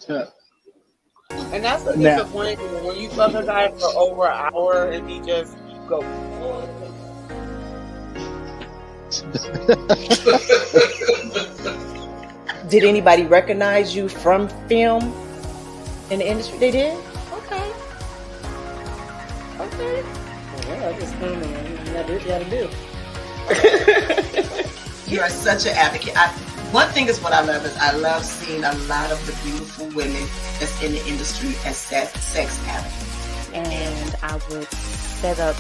And that's the disappointing when you fuck a guy for over an hour and he just go. Did anybody recognize you from film in the industry? They did? Okay. Well, I just came in. You gotta do what you gotta do. You are such an advocate. One thing is what I love is I love seeing a lot of the beautiful women that's in the industry as sex advocates. And I would set up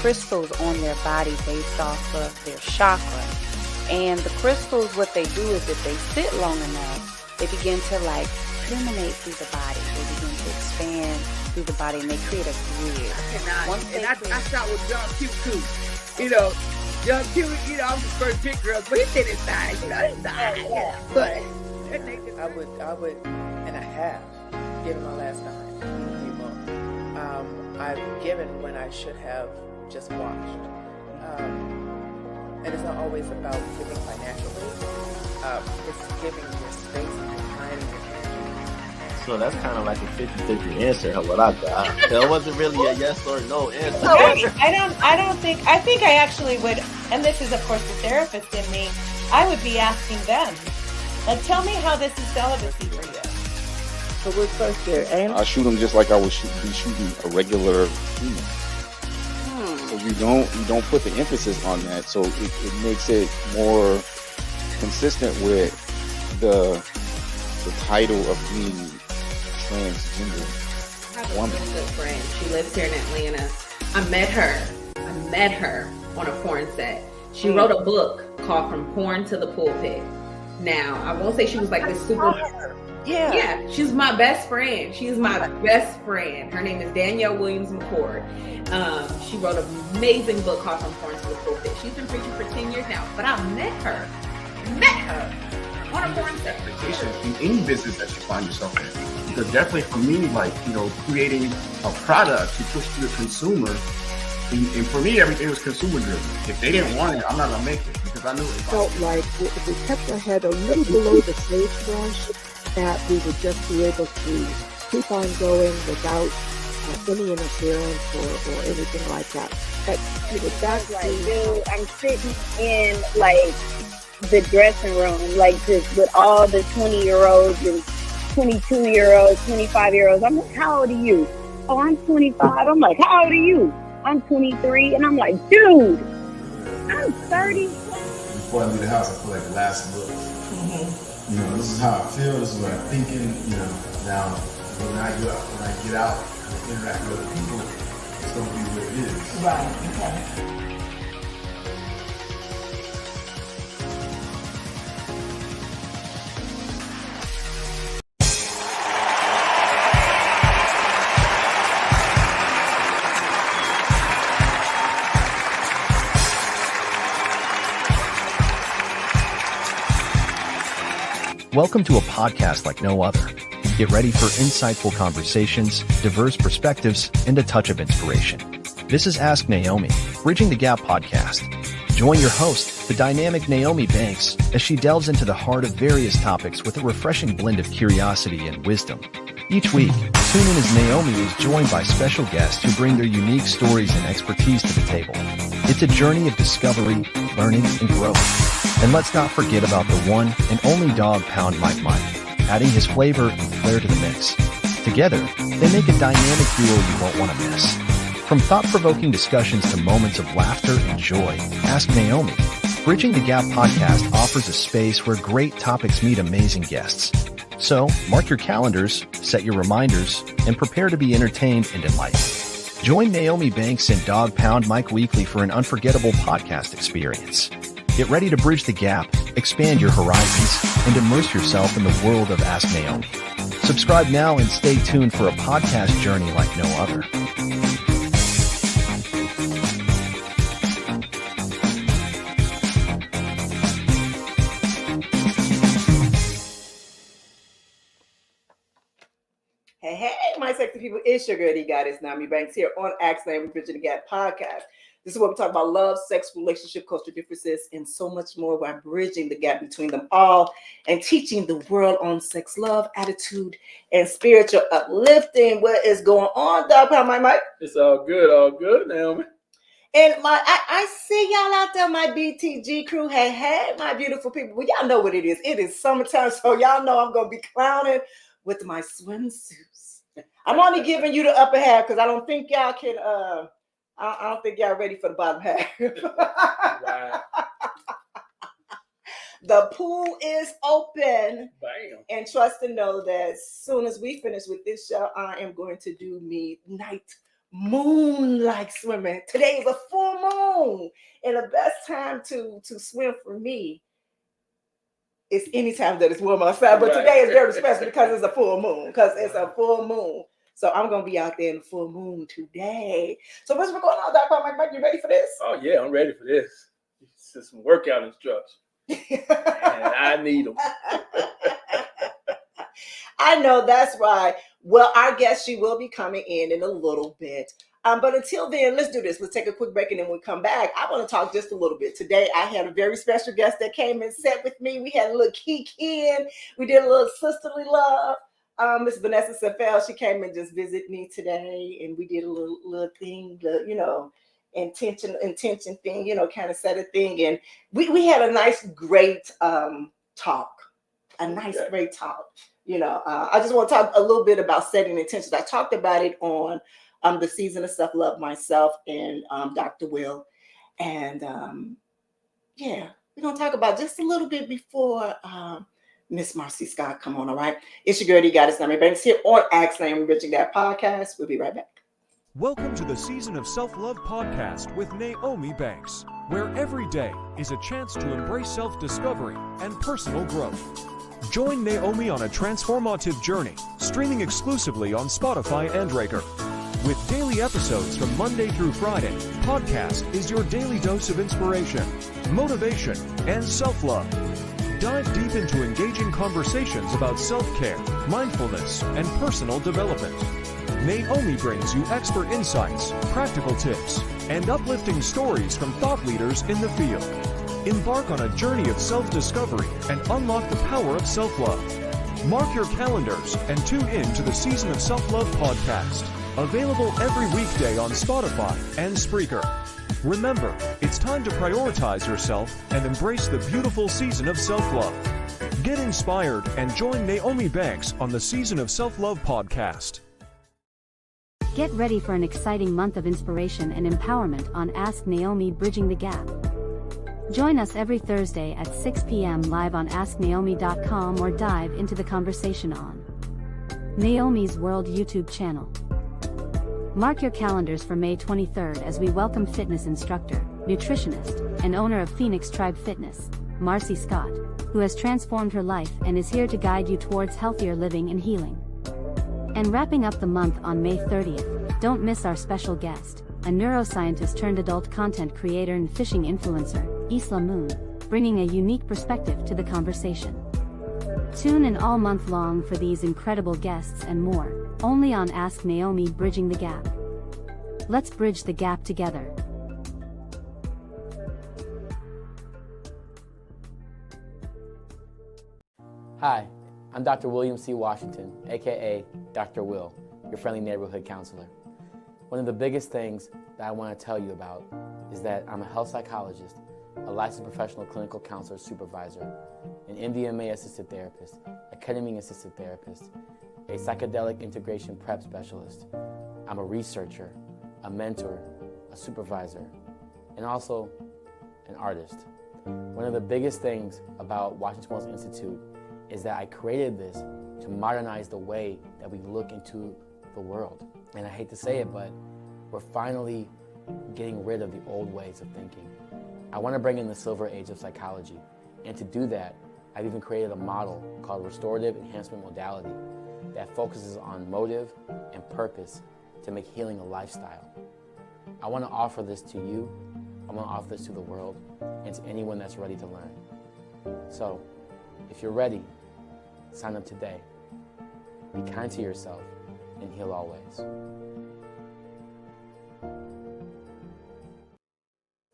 crystals on their body based off of their chakra. And the crystals, what they do is if they sit long enough, they begin to like permeate through the body. They begin to expand through the body and they create a bridge. I shot with John Q too. You know, John Q, you know, I'm the first big girl, but he did his side, you know, his side. Yeah. But I would, and I have given my last dime. I've given when I should have just watched. And it's not always about giving financially. It's giving your space and your time and your energy. So that's kind of like a 50-50 answer, what I got. That wasn't really a yes or no answer. I think I actually would, and this is of course the therapist in me, I would be asking them, like, tell me how this is celibacy for you. So what's first there, Anna? I shoot them just like I would be shooting a regular female. So you don't put the emphasis on that, so it makes it more consistent with the title of being transgender I have woman. a good friend. She lives here in Atlanta. I met her on a porn set. She wrote a book called From Porn to the Pulpit. Now, I won't say she was like this super... Yeah, she's my best friend. She's my best friend. Her name is Danielle Williams McCord. She wrote an amazing book called From Porn to the Pulpit. She's been preaching for 10 years now, but I met her on a porn set. In any business that you find yourself in. Because definitely for me, like, you know, creating a product to push to the consumer, and for me, everything was consumer driven. If they didn't want it, I'm not gonna make it because I knew it. Felt like if we kept our head a little below the sagebrush, that we would just be able to keep on going without any interference or anything like that. But that's like, dude, I'm sitting in like the dressing room, like just with all the 20-year-olds and 22-year-olds, 25-year-olds. I'm like, how old are you? Oh, I'm 25. I'm like, how old are you? I'm 23. And I'm like, dude, I'm 30. Before I leave the house, I feel like the last look. You know, this is how I feel, this is what I'm thinking, you know. Now, when I get out and interact with other people, it's going to be what it is. Right, okay. Welcome to a podcast like no other. Get ready for insightful conversations, diverse perspectives, and a touch of inspiration. This is Ask Naomi, Bridging the Gap podcast. Join your host, the dynamic Naomi Banks, as she delves into the heart of various topics with a refreshing blend of curiosity and wisdom. Each week, tune in as Naomi is joined by special guests who bring their unique stories and expertise to the table. It's a journey of discovery, learning, and growth. And let's not forget about the one and only dog pound Mike, adding his flavor and flair to the mix. Together, they make a dynamic duo you won't want to miss. From thought-provoking discussions to moments of laughter and joy, Ask Naomi. Bridging the Gap podcast offers a space where great topics meet amazing guests. So, mark your calendars, set your reminders, and prepare to be entertained and enlightened. Join Naomi Banks and Dog Pound Mike weekly for an unforgettable podcast experience. Get ready to bridge the gap, expand your horizons, and immerse yourself in the world of Ask Naomi. Subscribe now and stay tuned for a podcast journey like no other. Hey, my sexy people, it's your girl, Goddess Nami Banks here on Ask Naomi Bridging the Gap podcast. This is what we talk about: love, sex, relationship, cultural differences, and so much more while bridging the gap between them all and teaching the world on sex, love, attitude, and spiritual uplifting. What is going on, Dog Pound Mike? It's all good, Naomi. And I see y'all out there, my BTG crew. Hey, my beautiful people. Well, y'all know what it is. It is summertime, so y'all know I'm going to be clowning with my swimsuits. I'm only giving you the upper half because I don't think y'all can, I don't think y'all ready for the bottom half. Wow. The pool is open. Bam. And trust and know that as soon as we finish with this show, I am going to do midnight moonlight swimming. Today is a full moon, and the best time to swim for me is any time that it's warm outside. But today is very special because it's a full moon. So I'm gonna be out there in the full moon today. So what's going on, Dr. Mike? You ready for this? Oh yeah, I'm ready for this. It's just some workout instructions. And I need them. I know, that's right. Well, our guest, she will be coming in a little bit. But until then, let's do this. Let's take a quick break, and then when we come back, I want to talk just a little bit. Today, I had a very special guest that came and sat with me. We had a little kiki. We did a little sisterly love. Miss Vanessa Safel, she came and just visited me today, and we did a little thing, intention thing, kind of set a thing. And we had a nice, great talk. Great talk. I just want to talk a little bit about setting intentions. I talked about it on the season of self-love myself and Dr. Will. And we're going to talk about just a little bit before Miss Marci Scott come on, all right? It's your girl, Goddess Nami Banks here on Ask Naomi Bridging That podcast. We'll be right back. Welcome to the Season of Self-Love podcast with Naomi Banks, where every day is a chance to embrace self-discovery and personal growth. Join Naomi on a transformative journey, streaming exclusively on Spotify and Breaker. With daily episodes from Monday through Friday, podcast is your daily dose of inspiration, motivation, and self-love. Dive deep into engaging conversations about self-care, mindfulness, and personal development. Naomi brings you expert insights, practical tips, and uplifting stories from thought leaders in the field. Embark on a journey of self-discovery and unlock the power of self-love. Mark your calendars and tune in to the Season of Self-Love podcast. Available every weekday on Spotify and Spreaker. Remember, it's time to prioritize yourself and embrace the beautiful season of self-love. Get inspired and join Naomi Banks on the Season of Self-Love podcast. Get ready for an exciting month of inspiration and empowerment on Ask Naomi Bridging the Gap. Join us every Thursday at 6 p.m. live on AskNaomi.com or dive into the conversation on Naomi's World YouTube channel. Mark your calendars for May 23rd as we welcome fitness instructor, nutritionist, and owner of Phoenix Tribe Fitness, Marci Scott, who has transformed her life and is here to guide you towards healthier living and healing. And wrapping up the month on May 30th, don't miss our special guest, a neuroscientist turned adult content creator and fishing influencer, Isla Moon, bringing a unique perspective to the conversation. Tune in all month long for these incredible guests and more, only on Ask Naomi Bridging the Gap. Let's bridge the gap together. Hi, I'm Dr. William C. Washington, aka Dr. Will, your friendly neighborhood counselor. One of the biggest things that I want to tell you about is that I'm a health psychologist, a licensed professional clinical counselor supervisor, an MDMA assisted therapist, a ketamine assisted therapist, a psychedelic integration prep specialist. I'm a researcher, a mentor, a supervisor, and also an artist. One of the biggest things about Washington Wellness Institute is that I created this to modernize the way that we look into the world. And I hate to say it, but we're finally getting rid of the old ways of thinking. I want to bring in the silver age of psychology. And to do that, I've even created a model called restorative enhancement modality that focuses on motive and purpose to make healing a lifestyle. I want to offer this to you, I want to offer this to the world, and to anyone that's ready to learn. So, if you're ready, sign up today. Be kind to yourself, and heal always.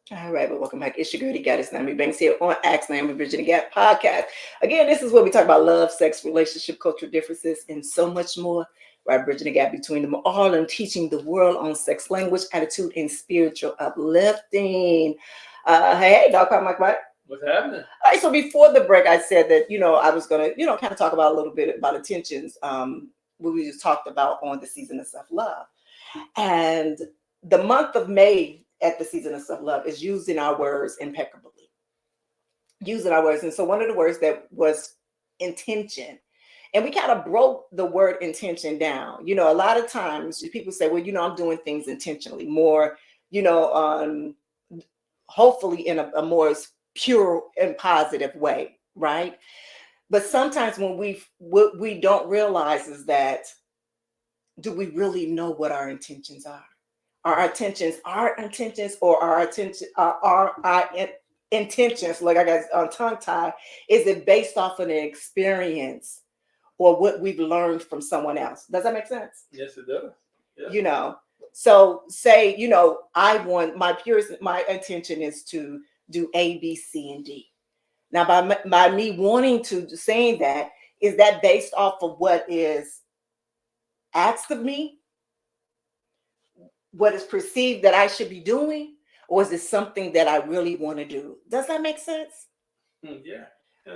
All right, but welcome back. It's your girl, Goddess Naomi Banks here on Ask Naomi Bridging the Gap podcast. Again, this is where we talk about love, sex, relationship, cultural differences, and so much more. We're bridging the gap between them all and teaching the world on sex, language, attitude, and spiritual uplifting. Hey, Dog Pop Mike Mike. What's happening? All right, so before the break, I said that, I was going to, kind of talk about a little bit about intentions, what we just talked about on the season of self-love. And the month of May at the season of self-love is using our words impeccably. Using our words. And so one of the words that was intention. And we kind of broke the word intention down. A lot of times people say, well, I'm doing things intentionally, more, hopefully in a more pure and positive way, right? But sometimes what we don't realize is that, do we really know what our intentions are? Are our intentions or our intentions, like I got on tongue tie, is it based off of an experience or what we've learned from someone else? Does that make sense? Yes, it does. Yeah. So say, my intention is to do A, B, C, and D. Now, by me wanting to saying that, is that based off of what is asked of me? What is perceived that I should be doing? Or is it something that I really want to do? Does that make sense? Yeah.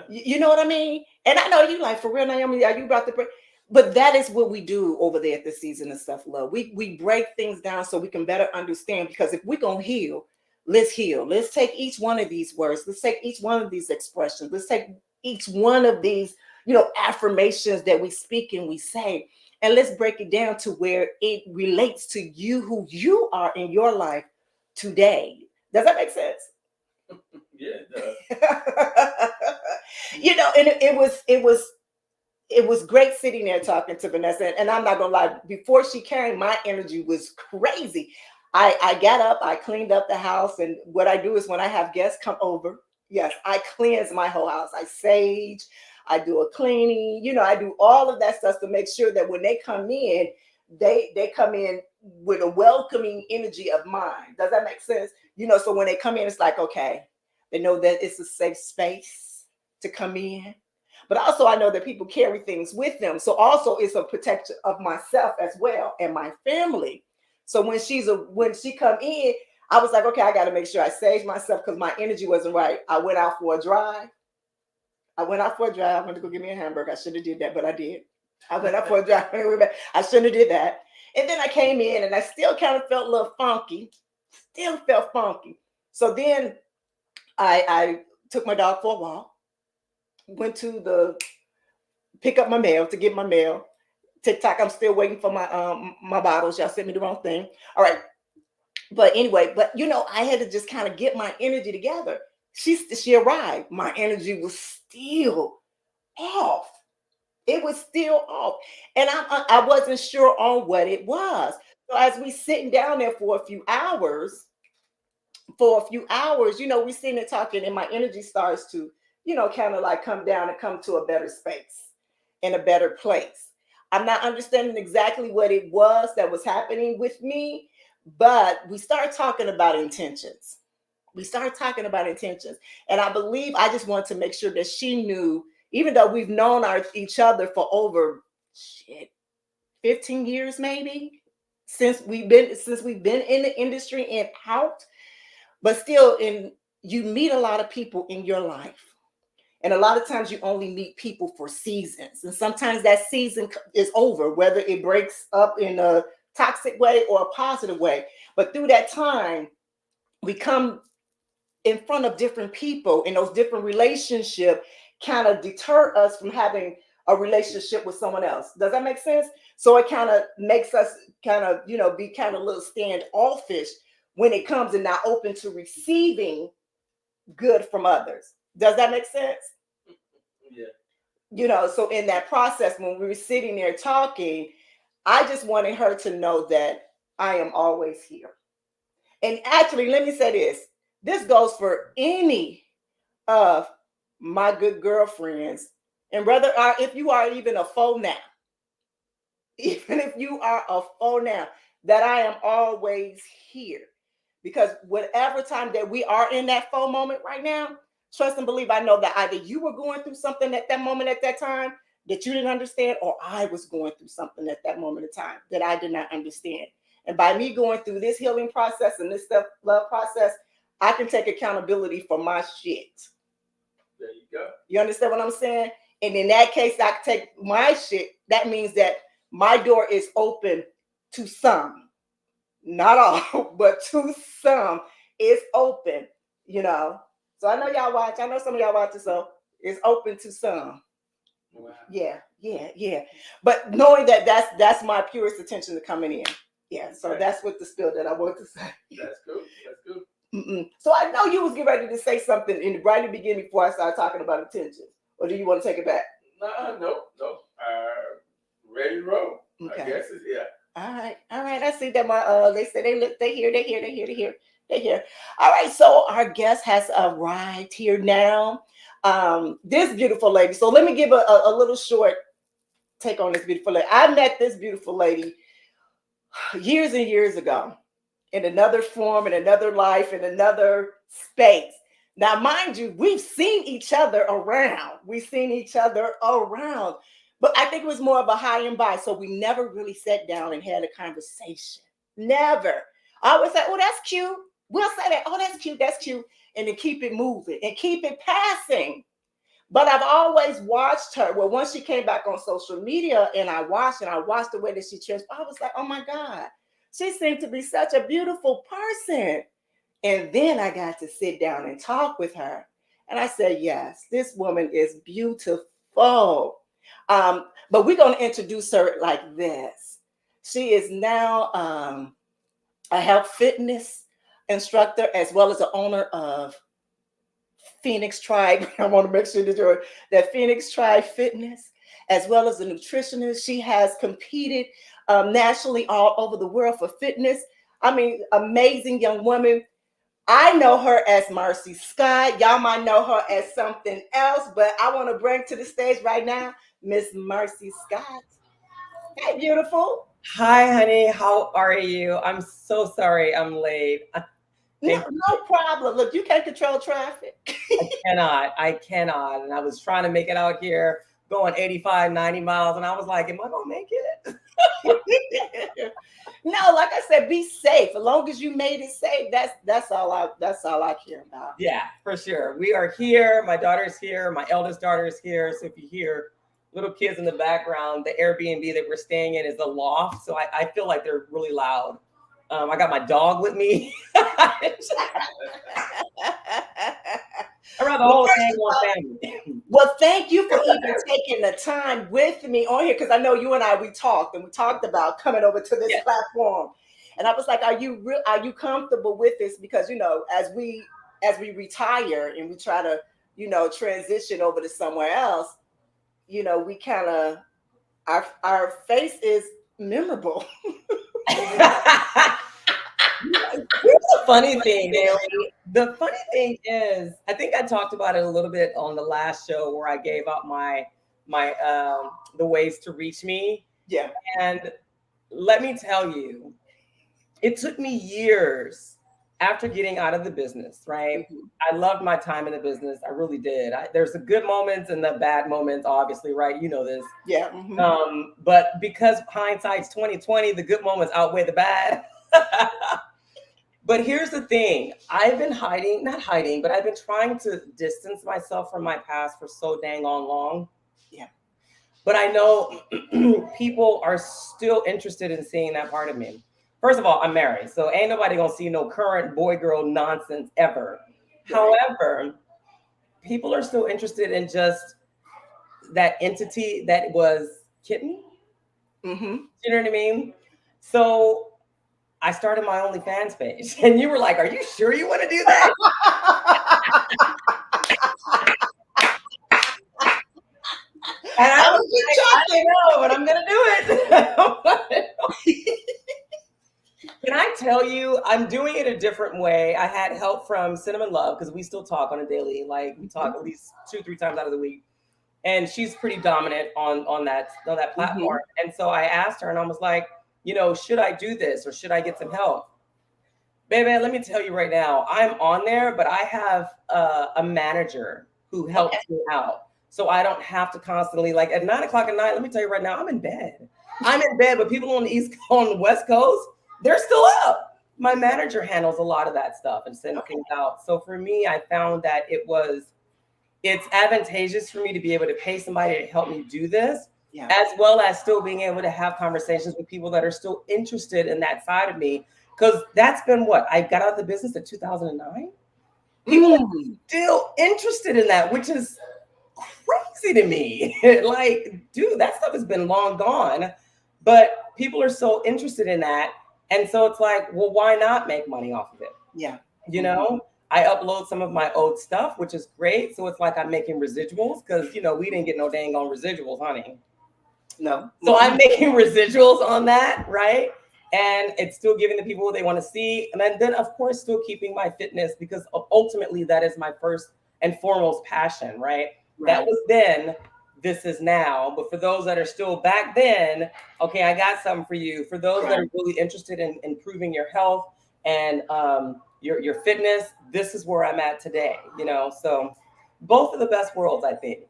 You know what I mean? And I know you like, for real, Naomi, are you about to break? But that is what we do over there at the season of self-love. We break things down so we can better understand, because if we're going to heal, let's heal. Let's take each one of these words. Let's take each one of these expressions. Let's take each one of these, affirmations that we speak and we say, and let's break it down to where it relates to you, who you are in your life today. Does that make sense? Yeah, it does. And it was great sitting there talking to Vanessa. And I'm not gonna lie, before she came, my energy was crazy. I got up, I cleaned up the house, and what I do is when I have guests come over, yes, I cleanse my whole house. I sage, I do a cleaning, I do all of that stuff to make sure that when they come in, they come in with a welcoming energy of mine. Does that make sense? So when they come in, it's like, okay, they know that it's a safe space to come in. But also I know that people carry things with them. So also it's a protection of myself as well and my family. So when she come in, I was like, okay, I got to make sure I sage myself because my energy wasn't right. I went out for a drive. I went to go get me a hamburger. I should have did that, but I did. I went out for a drive. I shouldn't have did that. And then I came in and I still kind of felt a little funky. Still felt funky. So then I took my dog for a walk. Went to pick up my mail to get my mail. TikTok, I'm still waiting for my bottles. Y'all sent me the wrong thing. All right. But anyway, I had to just kind of get my energy together. She arrived. My energy was still off. It was still off. And I wasn't sure on what it was. So as we sitting down there for a few hours, we sitting there talking, and my energy starts to, kind of like come down and come to a better space, in a better place. I'm not understanding exactly what it was that was happening with me, but we started talking about intentions. And I believe I just wanted to make sure that she knew, even though we've known each other for over 15 years, maybe, since we've been in the industry and out, but still, you meet a lot of people in your life. And a lot of times you only meet people for seasons. And sometimes that season is over, whether it breaks up in a toxic way or a positive way. But through that time, we come in front of different people, and those different relationships kind of deter us from having a relationship with someone else. Does that make sense? So it kind of makes us kind of, be kind of a little standoffish when it comes and not open to receiving good from others. Does that make sense? Yeah. So in that process, when we were sitting there talking, I just wanted her to know that I am always here. And actually, let me say this. This goes for any of my good girlfriends, and whether if you are even a foe now, even if you are a foe now, that I am always here. Because whatever time that we are in that faux moment right now, trust and believe, I know that either you were going through something at that moment at that time that you didn't understand, or I was going through something at that moment of time that I did not understand. And by me going through this healing process and this self-love process, I can take accountability for my shit. There you go. You understand what I'm saying? And in that case, I can take my shit. That means that my door is open to some. Not all, but to some, it's open, you know. So I know y'all watch. I know some of y'all watch it, so it's open to some. Wow. Yeah. But knowing that that's my purest intention to coming in. Yeah. So that's what the spill that I want to say. That's cool. So I know you was getting ready to say something right in the beginning before I started talking about intentions. Or do you want to take it back? No. Ready to roll. Okay. I guess it's All right. I see that they say they hear. All right, so our guest has arrived here now. This beautiful lady. So let me give a little short take on this beautiful lady. I met this beautiful lady years and years ago in another form, in another life, in another space. Now, mind you, we've seen each other around. But I think it was more of a high and by. So we never really sat down and had a conversation. Never. I always say, oh, that's cute. We'll say that. Oh, that's cute. And then keep it moving and keep it passing. But I've always watched her. Well, once she came back on social media and I watched the way that she transformed, I was like, oh my God, she seemed to be such a beautiful person. And then I got to sit down and talk with her. And I said, yes, this woman is beautiful. But we're going to introduce her like this. She is now a health fitness instructor, as well as the owner of Phoenix Tribe. I want to make sure that Phoenix Tribe Fitness, as well as a nutritionist. She has competed nationally all over the world for fitness. I mean, amazing young woman. I know her as Marci Scott. Y'all might know her as something else, but I want to bring to the stage right now Miss Marci Scott. Hey, beautiful. Hi, honey. How are you? I'm so sorry I'm late. No problem. Look, you can't control traffic. I cannot. And I was trying to make it out here going 85, 90 miles. And I was like, am I going to make it? No, like I said, be safe. As long as you made it safe, that's all I care about. Yeah, for sure. We are here. My daughter's here. My eldest daughter is here. So if you hear little kids in the background, the Airbnb that we're staying in is a loft. So I feel like they're really loud. I got my dog with me. Around the whole thing, one family. Well, thank you for even taking the time with me on here, because I know you and I, we talked about coming over to this platform. And I was like, are you comfortable with this? Because, you know, as we retire and we try to, you know, transition over to somewhere else, you know, we kind of, our face is memorable. Here's the funny thing, Naomi. The funny thing is, I think I talked about it a little bit on the last show where I gave out my the ways to reach me. Yeah. And let me tell you, it took me years after getting out of the business, right? Mm-hmm. I loved my time in the business. I really did. There's the good moments and the bad moments, obviously, right? You know this. Yeah. Mm-hmm. But because hindsight's 2020, the good moments outweigh the bad. But here's the thing. I've been not hiding, but I've been trying to distance myself from my past for so dang long. Yeah. But I know people are still interested in seeing that part of me. First of all, I'm married, so ain't nobody gonna see no current boy-girl nonsense ever. Right. However, people are still interested in just that entity that was Kitten. Mm-hmm. You know what I mean? So I started my OnlyFans page, and you were like, "Are you sure you want to do that?" And I know, but I'm gonna do it. Can I tell you, I'm doing it a different way. I had help from Cinnamon Love, because we still talk on a daily, like we talk at least 2-3 times out of the week. and she's pretty dominant on that platform. And so I asked her, and I was like, you know, should I do this or should I get some help? Baby, let me tell you right now, I'm on there, but I have a manager who helps me out. So I don't have to constantly, like at 9 o'clock at night, let me tell you right now, I'm in bed. I'm in bed, but people on the West Coast, they're still up. My manager handles a lot of that stuff and sends things out. So for me, I found that it's advantageous for me to be able to pay somebody to help me do this, as well as still being able to have conversations with people that are still interested in that side of me. Because that's been what I got out of the business in 2009. People are still interested in that, which is crazy to me. Like, dude, that stuff has been long gone, but people are so interested in that. And so it's like, well, why not make money off of it? Yeah. You know, I upload some of my old stuff, which is great. So it's like I'm making residuals because, you know, we didn't get no dang on residuals, honey. No. So I'm making residuals on that, right? And it's still giving the people what they want to see. And then, of course, still keeping my fitness, because ultimately that is my first and foremost passion, right? That was then, this is now. But for those that are still back then, okay, I got something for you. For those that are really interested in improving your health and your fitness, this is where I'm at today, you know? So both of the best worlds, I think.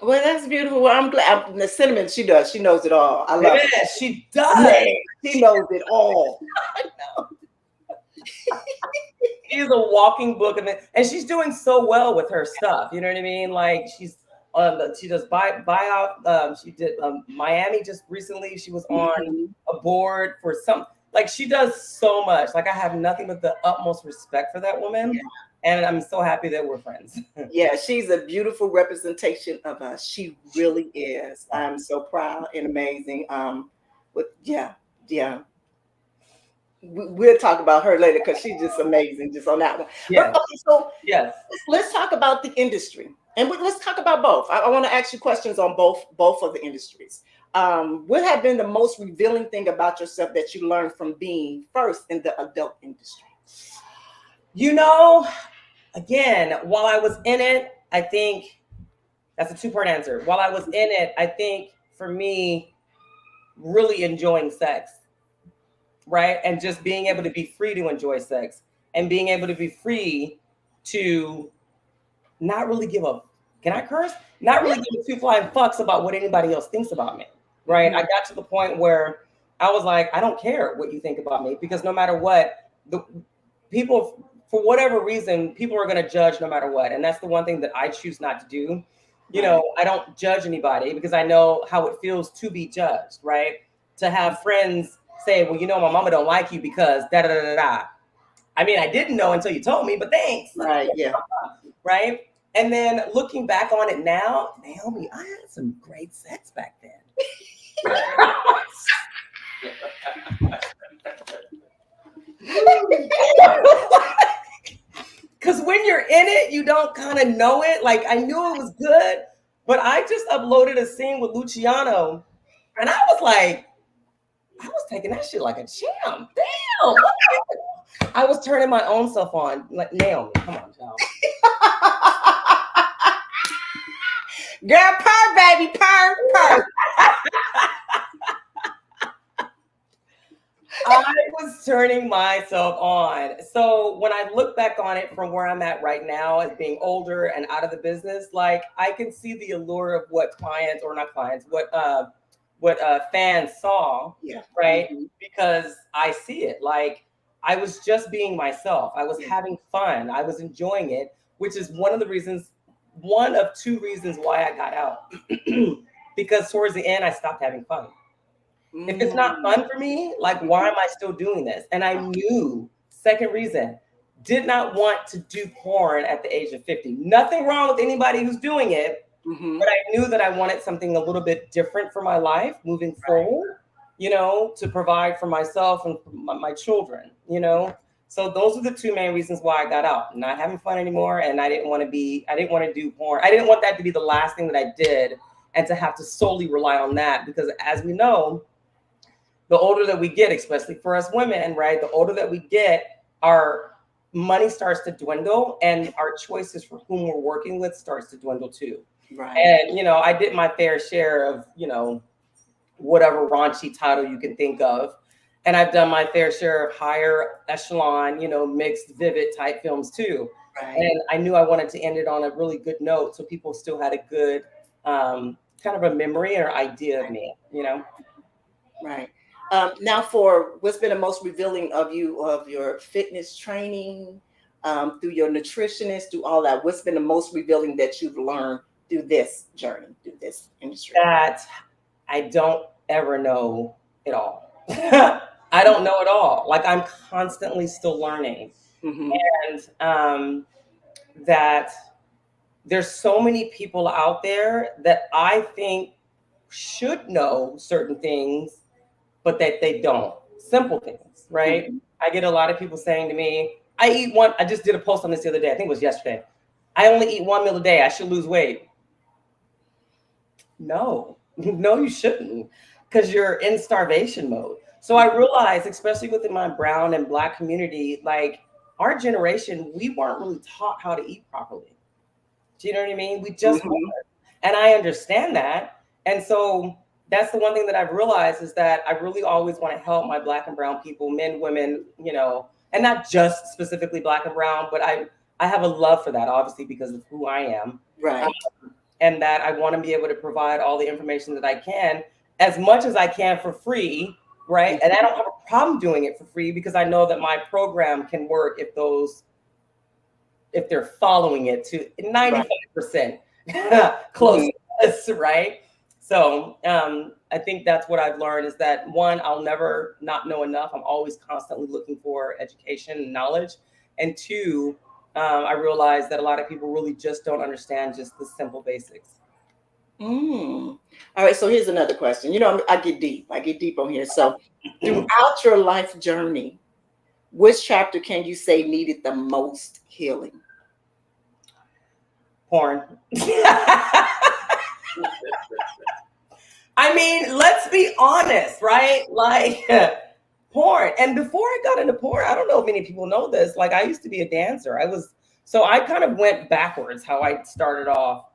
Well, that's beautiful. Well, I'm glad. The cinnamon, she does. She knows it all. I love it. She does. Yeah, she knows it all. I know. She's a walking book of it, and she's doing so well with her stuff. You know what I mean? Like she does buyout. She did Miami just recently. She was on a board for some. Like she does so much. Like I have nothing but the utmost respect for that woman. And I'm so happy that we're friends. Yeah, she's a beautiful representation of us. She really is. I'm so proud and amazing. We'll talk about her later because she's just amazing, just on that one. Yes. But, okay, so yes, let's talk about the industry, and let's talk about both. I want to ask you questions on both of the industries. What have been the most revealing thing about yourself that you learned from being first in the adult industry? You know, again, while I was in it, I think that's a two-part answer. While I was in it, I think for me, really enjoying sex, right? And just being able to be free to enjoy sex and being able to be free to not really give a, can I curse? Not really give a two flying fucks about what anybody else thinks about me, right? I got to the point where I was like, I don't care what you think about me, because no matter what, the people, for whatever reason, people are going to judge no matter what. And that's the one thing that I choose not to do. You know, I don't judge anybody because I know how it feels to be judged, right? To have friends say, well, you know, my mama don't like you because da da da da da. I mean, I didn't know until you told me, but thanks. Right, yeah. Right? And then looking back on it now, Naomi, I had some great sex back then. Because when you're in it, you don't kind of know it. Like, I knew it was good, but I just uploaded a scene with Luciano, and I was like, I was taking that shit like a champ. Damn. I was turning my own self on. Like, Naomi, come on, y'all. Girl, purr, baby, purr. I was turning myself on. So when I look back on it from where I'm at right now as being older and out of the business, like I can see the allure of what clients, or not clients, what fans saw, right? Because I see it. Like I was just being myself. I was having fun. I was enjoying it, which is one of two reasons why I got out. Because towards the end, I stopped having fun. If it's not fun for me, like, why am I still doing this? And I knew, second reason, did not want to do porn at the age of 50. Nothing wrong with anybody who's doing it, but I knew that I wanted something a little bit different for my life moving forward, you know, to provide for myself and for my children, you know? So those are the two main reasons why I got out. Not having fun anymore, and I didn't want to do porn. I didn't want that to be the last thing that I did and to have to solely rely on that, because as we know, the older that we get, especially for us women, right? The older that we get, our money starts to dwindle and our choices for whom we're working with starts to dwindle too. Right. And, I did my fair share of, whatever raunchy title you can think of. And I've done my fair share of higher echelon, mixed, vivid type films too. Right. And I knew I wanted to end it on a really good note so people still had a good kind of a memory or idea of me, Right. Now, for what's been the most revealing of your fitness training, through your nutritionist, through all that, what's been the most revealing that you've learned through this journey, through this industry? That I don't ever know it all. I don't know it all. Like, I'm constantly still learning. And that there's so many people out there that I think should know certain things, but that they don't. Simple things, right? I get a lot of people saying to me, I just did a post on this the other day. I think it was yesterday. I only eat 1 meal a day. I should lose weight. No, you shouldn't, because you're in starvation mode. So I realized, especially within my brown and Black community, like our generation, we weren't really taught how to eat properly. Do you know what I mean? We just weren't. And I understand that. And so that's the one thing that I've realized is that I really always want to help my Black and brown people, men, women, and not just specifically Black and brown, but I have a love for that, obviously, because of who I am. Right. And that I want to be able to provide all the information that I can, as much as I can for free, right? And I don't have a problem doing it for free because I know that my program can work if they're following it to 95% close to this, right? So I think that's what I've learned is that, one, I'll never not know enough. I'm always constantly looking for education and knowledge. And two, I realize that a lot of people really just don't understand just the simple basics. All right. So here's another question. I get deep on here. So throughout your life journey, which chapter can you say needed the most healing? Porn. I mean, let's be honest, right? Like porn. And before I got into porn, I don't know if many people know this. Like, I used to be a dancer. So I kind of went backwards how I started off.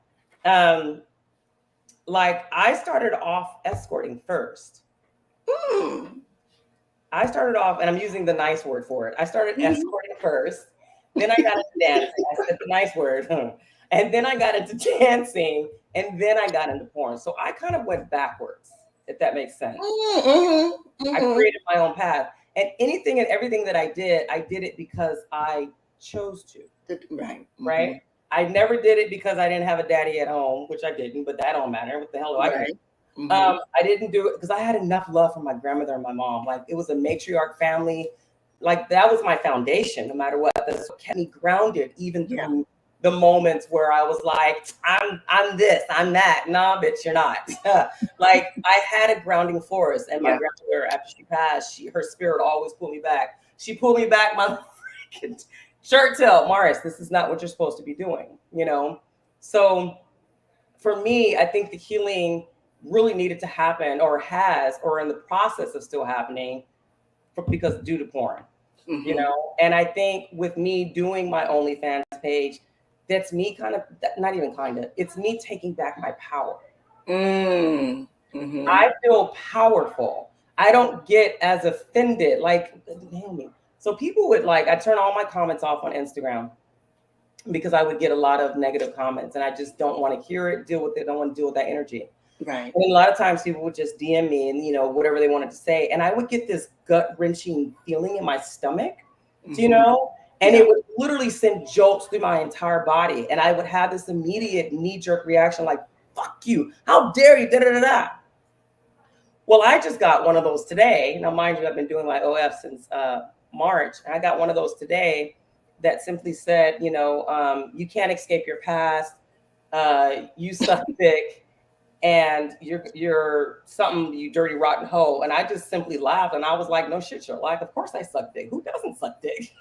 Like, I started off escorting first. I started off, and I'm using the nice word for it. I started escorting first. Then I got into dancing. I said the nice word. And then I got into dancing. And then I got into porn. So I kind of went backwards, if that makes sense. I created my own path. And anything and everything that I did it because I chose to. Right? I never did it because I didn't have a daddy at home, which I didn't, but that don't matter. What the hell do I care? I didn't do it because I had enough love from my grandmother and my mom. Like, it was a matriarch family. Like, that was my foundation, no matter what. That's what kept me grounded, even through the moments where I was like, I'm this, I'm that. Nah, bitch, you're not. Like, I had a grounding force, and my grandmother, after she passed, her spirit always pulled me back. She pulled me back my freaking shirt tail. Morris, this is not what you're supposed to be doing, So for me, I think the healing really needed to happen, or in the process of still happening, because due to porn, And I think with me doing my OnlyFans page, that's me it's me taking back my power. I feel powerful. I don't get as offended. Like, Naomi. So people would I turn all my comments off on Instagram because I would get a lot of negative comments, and I just don't want to hear it, deal with it. I don't want to deal with that energy. Right. And a lot of times people would just DM me and, whatever they wanted to say. And I would get this gut wrenching feeling in my stomach, and it would literally send jolts through my entire body. And I would have this immediate knee-jerk reaction like, fuck you, how dare you, da-da-da-da. Well, I just got one of those today. Now, mind you, I've been doing my OF since March. And I got one of those today that simply said, you can't escape your past. You suck dick, and you're something, you dirty, rotten hoe. And I just simply laughed. And I was like, no shit, you're like, of course I suck dick. Who doesn't suck dick?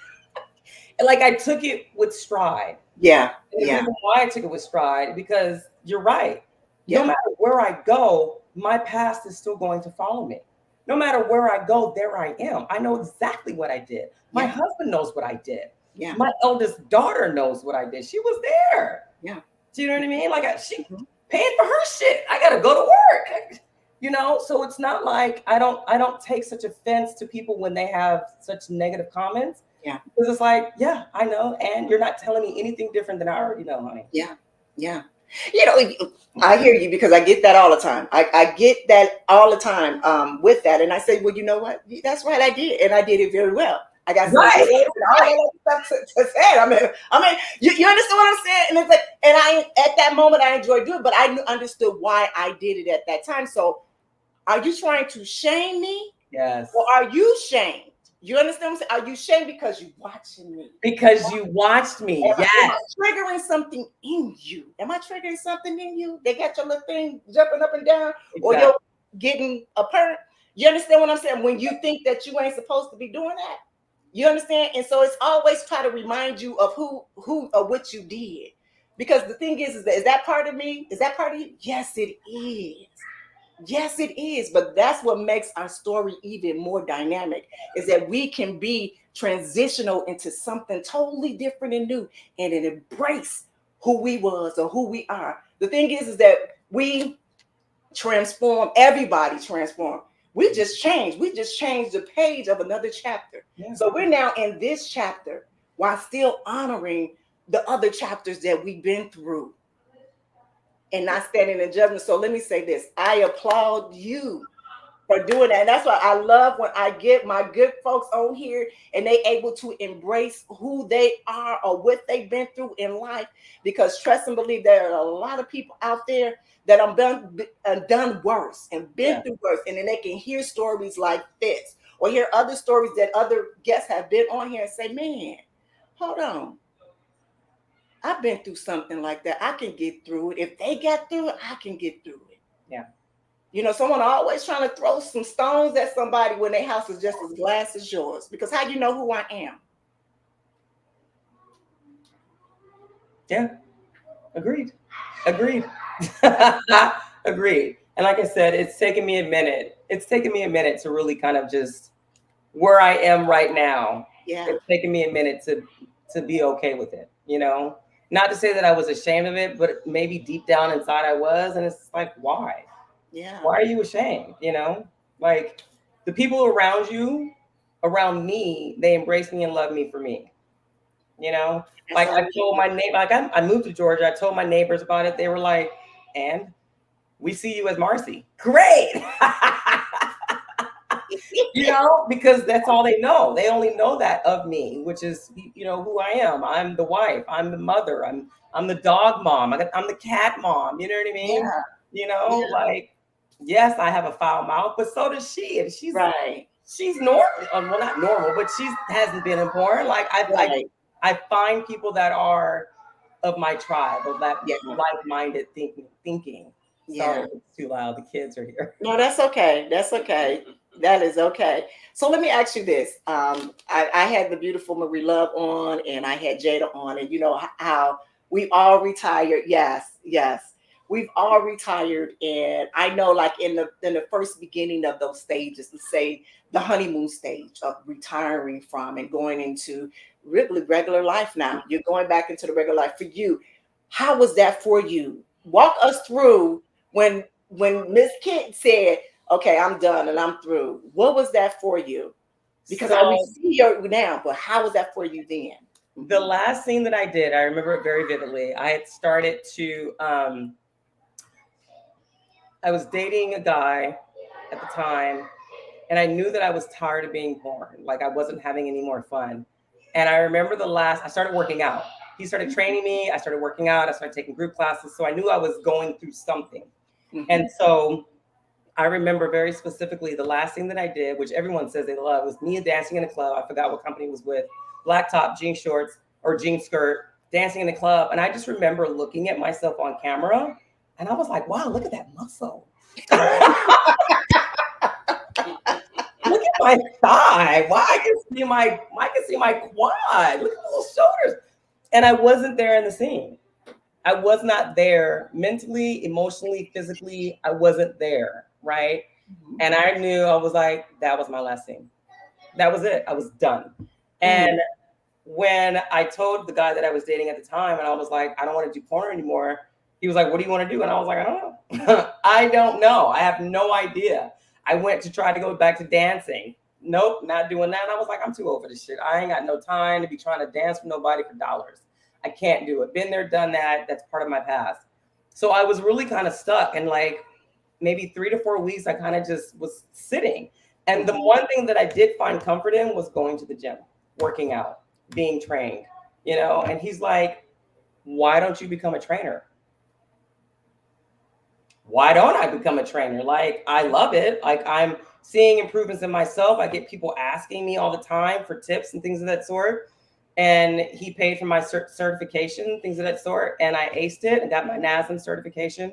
And I took it with stride. Yeah. And the reason why I took it with stride, because you're right. No matter where I go, my past is still going to follow me. No matter where I go, there I am. I know exactly what I did. My husband knows what I did. My eldest daughter knows what I did. She was there. Do you know what I mean? Like she paying for her shit. I gotta go to work. You know, so it's not like I don't take such offense to people when they have such negative comments. Yeah. Because it's like, yeah, I know, and you're not telling me anything different than I already know, honey. Yeah. Yeah. You know, I hear you because I get that all the time. I get that all the time with that. And I say, well, you know what? That's right, I did. And I did it very well. I got some Right. and all that stuff to say. I mean, you understand what I'm saying? And it's like, and I at that moment I enjoyed doing it, but I understood why I did it at that time. So are you trying to shame me? Yes. Or are you shamed? You understand what I'm saying? Are you shamed because you're watching me? Because you watched me. Am Yes. I triggering something in you? Am I triggering something in you? They got your little thing jumping up and down, or you're getting a perk. You understand what I'm saying? When you think that you ain't supposed to be doing that, you understand? And so it's always try to remind you of who or what you did. Because the thing is that part of me? Is that part of you? Yes, it is. Yes, it is. But that's what makes our story even more dynamic, is that we can be transitional into something totally different and new and embrace who we was or who we are. The thing is that we transform, everybody transform. We just changed. We just changed the page of another chapter. Yeah. So we're now in this chapter while still honoring the other chapters that we've been through and not standing in judgment. So let me say this. I applaud you for doing that. And that's why I love when I get my good folks on here and they able to embrace who they are or what they've been through in life. Because trust and believe, there are a lot of people out there that have done worse and been through worse. And then they can hear stories like this or hear other stories that other guests have been on here and say, man, hold on. I've been through something like that. I can get through it. If they got through it, I can get through it. Yeah. You know, someone always trying to throw some stones at somebody when their house is just as glass as yours. Because how do you know who I am? Yeah. Agreed. Agreed. Agreed. And like I said, it's taken me a minute. It's taken me a minute to really kind of just where I am right now. Yeah. It's taken me a minute to be okay with it, you know? Not to say that I was ashamed of it, but maybe deep down inside I was. And it's like, why? Yeah. Why are you ashamed? You know, like the people around you, around me, they embrace me and love me for me. You know, like I told my neighbor, like I moved to Georgia. I told my neighbors about it. They were like, and we see you as Marci. Great. You know, because that's all they know. They only know that of me, which is, you know, who I am. I'm the wife. I'm the mother. I'm the dog mom. I'm the cat mom. You know what I mean? Yeah. You know, like, yes, I have a foul mouth, but so does she. And she's right. She's normal. Well, not normal, but she hasn't been in porn. Like I find people that are of my tribe, of that like-minded thinking. Sorry, it's too loud. The kids are here. No, that's okay. That's okay. That is okay. So let me ask you this. I had the beautiful Marie Love on and I had Jada on, and you know how we all retired. Yes, yes. We've all retired. And I know like in the first beginning of those stages, let's say the honeymoon stage of retiring from and going into regular life now. You're going back into the regular life for you. How was that for you? Walk us through when Miss Kent said, okay, I'm done and I'm through. What was that for you? Because I see you now, but how was that for you then? The last scene that I did, I remember it very vividly. I had started to, I was dating a guy at the time, and I knew that I was tired of being porn. Like I wasn't having any more fun. And I remember I started working out. He started training me. I started working out. I started taking group classes. So I knew I was going through something. Mm-hmm. And so I remember very specifically the last thing that I did, which everyone says they love, was me dancing in a club. I forgot what company it was with. Black top, jean shorts or jean skirt, dancing in the club. And I just remember looking at myself on camera and I was like, wow, look at that muscle. Look at my thigh. Wow, I can see my quad. Look at those shoulders. And I wasn't there in the scene. I was not there mentally, emotionally, physically. I wasn't there, right? Mm-hmm. And I knew, I was like, that was my last scene. That was it. I was done. Mm-hmm. And when I told the guy that I was dating at the time, and I was like, I don't want to do porn anymore. He was like, what do you want to do? And I was like, I don't know. I don't know. I have no idea. I went to try to go back to dancing. Nope, not doing that. And I was like, I'm too old for this shit. I ain't got no time to be trying to dance for nobody for dollars. I can't do it. Been there, done that. That's part of my past. So I was really kind of stuck. And like maybe 3 to 4 weeks, I kind of just was sitting. And the one thing that I did find comfort in was going to the gym, working out, being trained, you know? And he's like, why don't you become a trainer? Why don't I become a trainer? Like, I love it. Like, I'm seeing improvements in myself. I get people asking me all the time for tips and things of that sort. And he paid for my certification, things of that sort. And I aced it and got my NASM certification.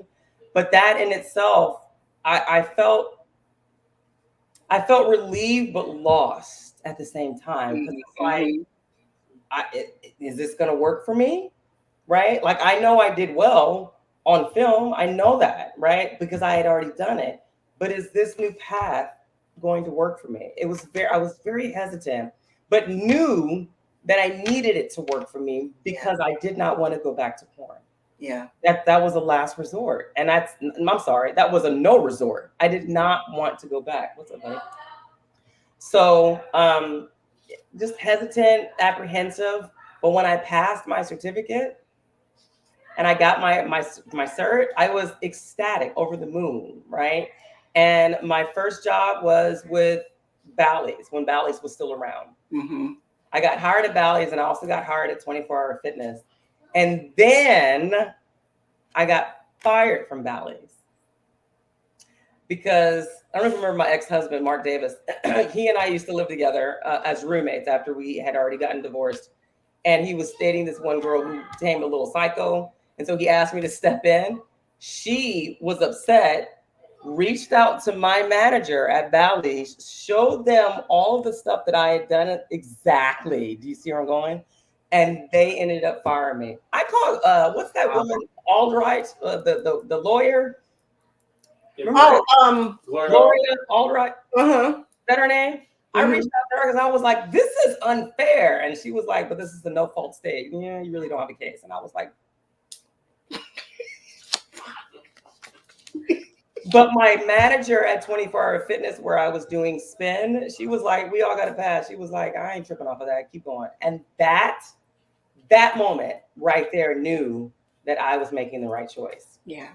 But that in itself, I felt relieved but lost at the same time. Because it's like, is this going to work for me? Right? Like, I know I did well on film. I know that, right? Because I had already done it. But is this new path going to work for me? I was very hesitant, but knew that I needed it to work for me because I did not want to go back to porn. Yeah. That was a last resort. And I'm sorry, that was a no resort. I did not want to go back. What's up, buddy? So just hesitant, apprehensive. But when I passed my certificate, and I got my cert, I was ecstatic, over the moon, right? And my first job was with Bally's, when Bally's was still around. Mm-hmm. I got hired at Bally's, and I also got hired at 24 Hour Fitness. And then I got fired from Bally's because I don't remember my ex-husband, Mark Davis. He and I used to live together as roommates after we had already gotten divorced. And he was dating this one girl who became a little psycho. And so he asked me to step in. She was upset, reached out to my manager at Bally's, showed them all of the stuff that I had done exactly. Do you see where I'm going? And they ended up firing me. I called, what's that woman, Albright, the lawyer? Gloria Albright. Is that her name? I reached out to her because I was like, this is unfair. And she was like, but this is the no fault state. Yeah, you really don't have a case. And I was like, but my manager at 24 Hour Fitness, where I was doing spin, she was like, we all got to pass. She was like, I ain't tripping off of that. Keep going. And that moment right there knew that I was making the right choice. Yeah.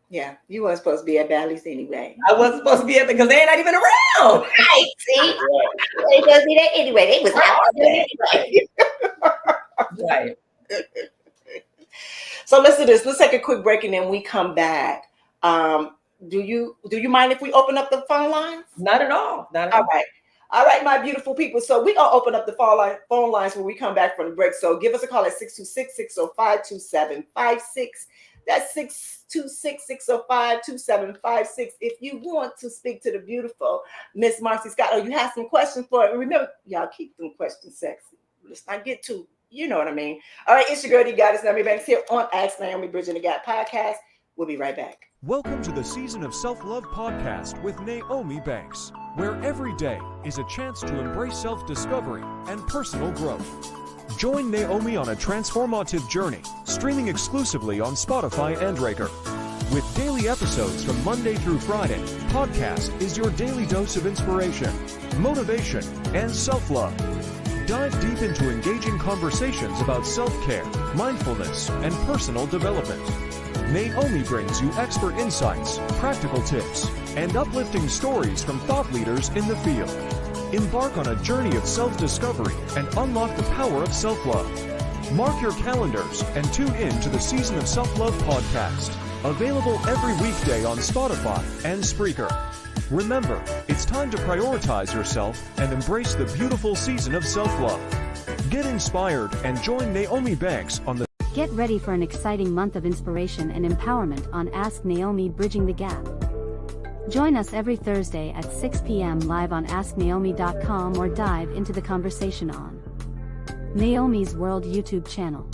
Yeah. You weren't supposed to be at Bally's anyway. I wasn't supposed to be at because they're not even around. Right. See? They supposed to be there anyway. They was out there anyway. Right. So let's do this. Let's take a quick break and then we come back. Do you mind if we open up the phone lines? Not at all. Not at all. All right, my beautiful people. So we're going to open up the phone lines when we come back from the break. So give us a call at 626-605-2756. That's 626-605-2756. If you want to speak to the beautiful Miss Marci Scott, or you have some questions for her, remember, y'all keep them questions sexy. Let's not get too, you know what I mean. All right, it's your girl, the goddess Naomi Banks here on Ask Naomi Bridging the Gap podcast. We'll be right back. Welcome to the Season of Self-Love podcast with Naomi Banks, where every day is a chance to embrace self-discovery and personal growth. Join Naomi on a transformative journey, streaming exclusively on Spotify and Breaker. With daily episodes from Monday through Friday, podcast is your daily dose of inspiration, motivation, and self-love. Dive deep into engaging conversations about self-care, mindfulness, and personal development. Naomi brings you expert insights, practical tips, and uplifting stories from thought leaders in the field. Embark on a journey of self-discovery and unlock the power of self-love. Mark your calendars and tune in to the Season of Self-Love podcast, available every weekday on Spotify and Spreaker. Remember, it's time to prioritize yourself and embrace the beautiful season of self-love. Get inspired and join Naomi Banks on the Get ready for an exciting month of inspiration and empowerment on Ask Naomi Bridging the Gap. Join us every Thursday at 6 p.m. live on AskNaomi.com or dive into the conversation on Naomi's World YouTube channel.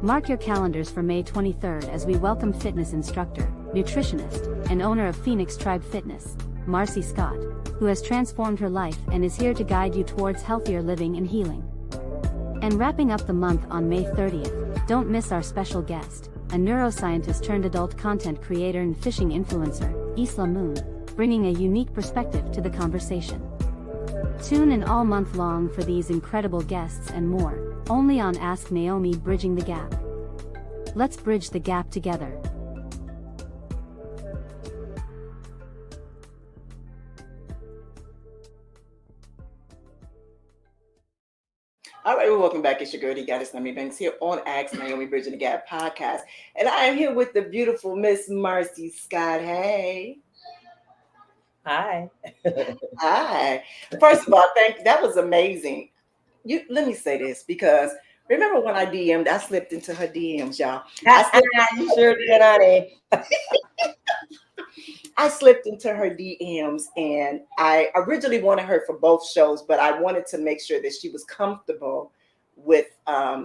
Mark your calendars for May 23rd as we welcome fitness instructor, nutritionist, and owner of Phoenix Tribe Fitness, Marci Scott, who has transformed her life and is here to guide you towards healthier living and healing. And wrapping up the month on May 30th, don't miss our special guest, a neuroscientist turned adult content creator and fishing influencer, Isla Moon, bringing a unique perspective to the conversation. Tune in all month long for these incredible guests and more, only on Ask Naomi Bridging the Gap. Let's bridge the gap together. All right, well, welcome back. It's your girl, Goddess Naomi Banks, here on Ask Naomi Bridging the Gap podcast. And I am here with the beautiful Miss Marci Scott. Hey. Hi. Hi. First of all, thank you. That was amazing. Let me say this, because remember when I DM'd, I slipped into her DMs, y'all. You sure did, honey. I slipped into her DMs, and I originally wanted her for both shows, but I wanted to make sure that she was comfortable with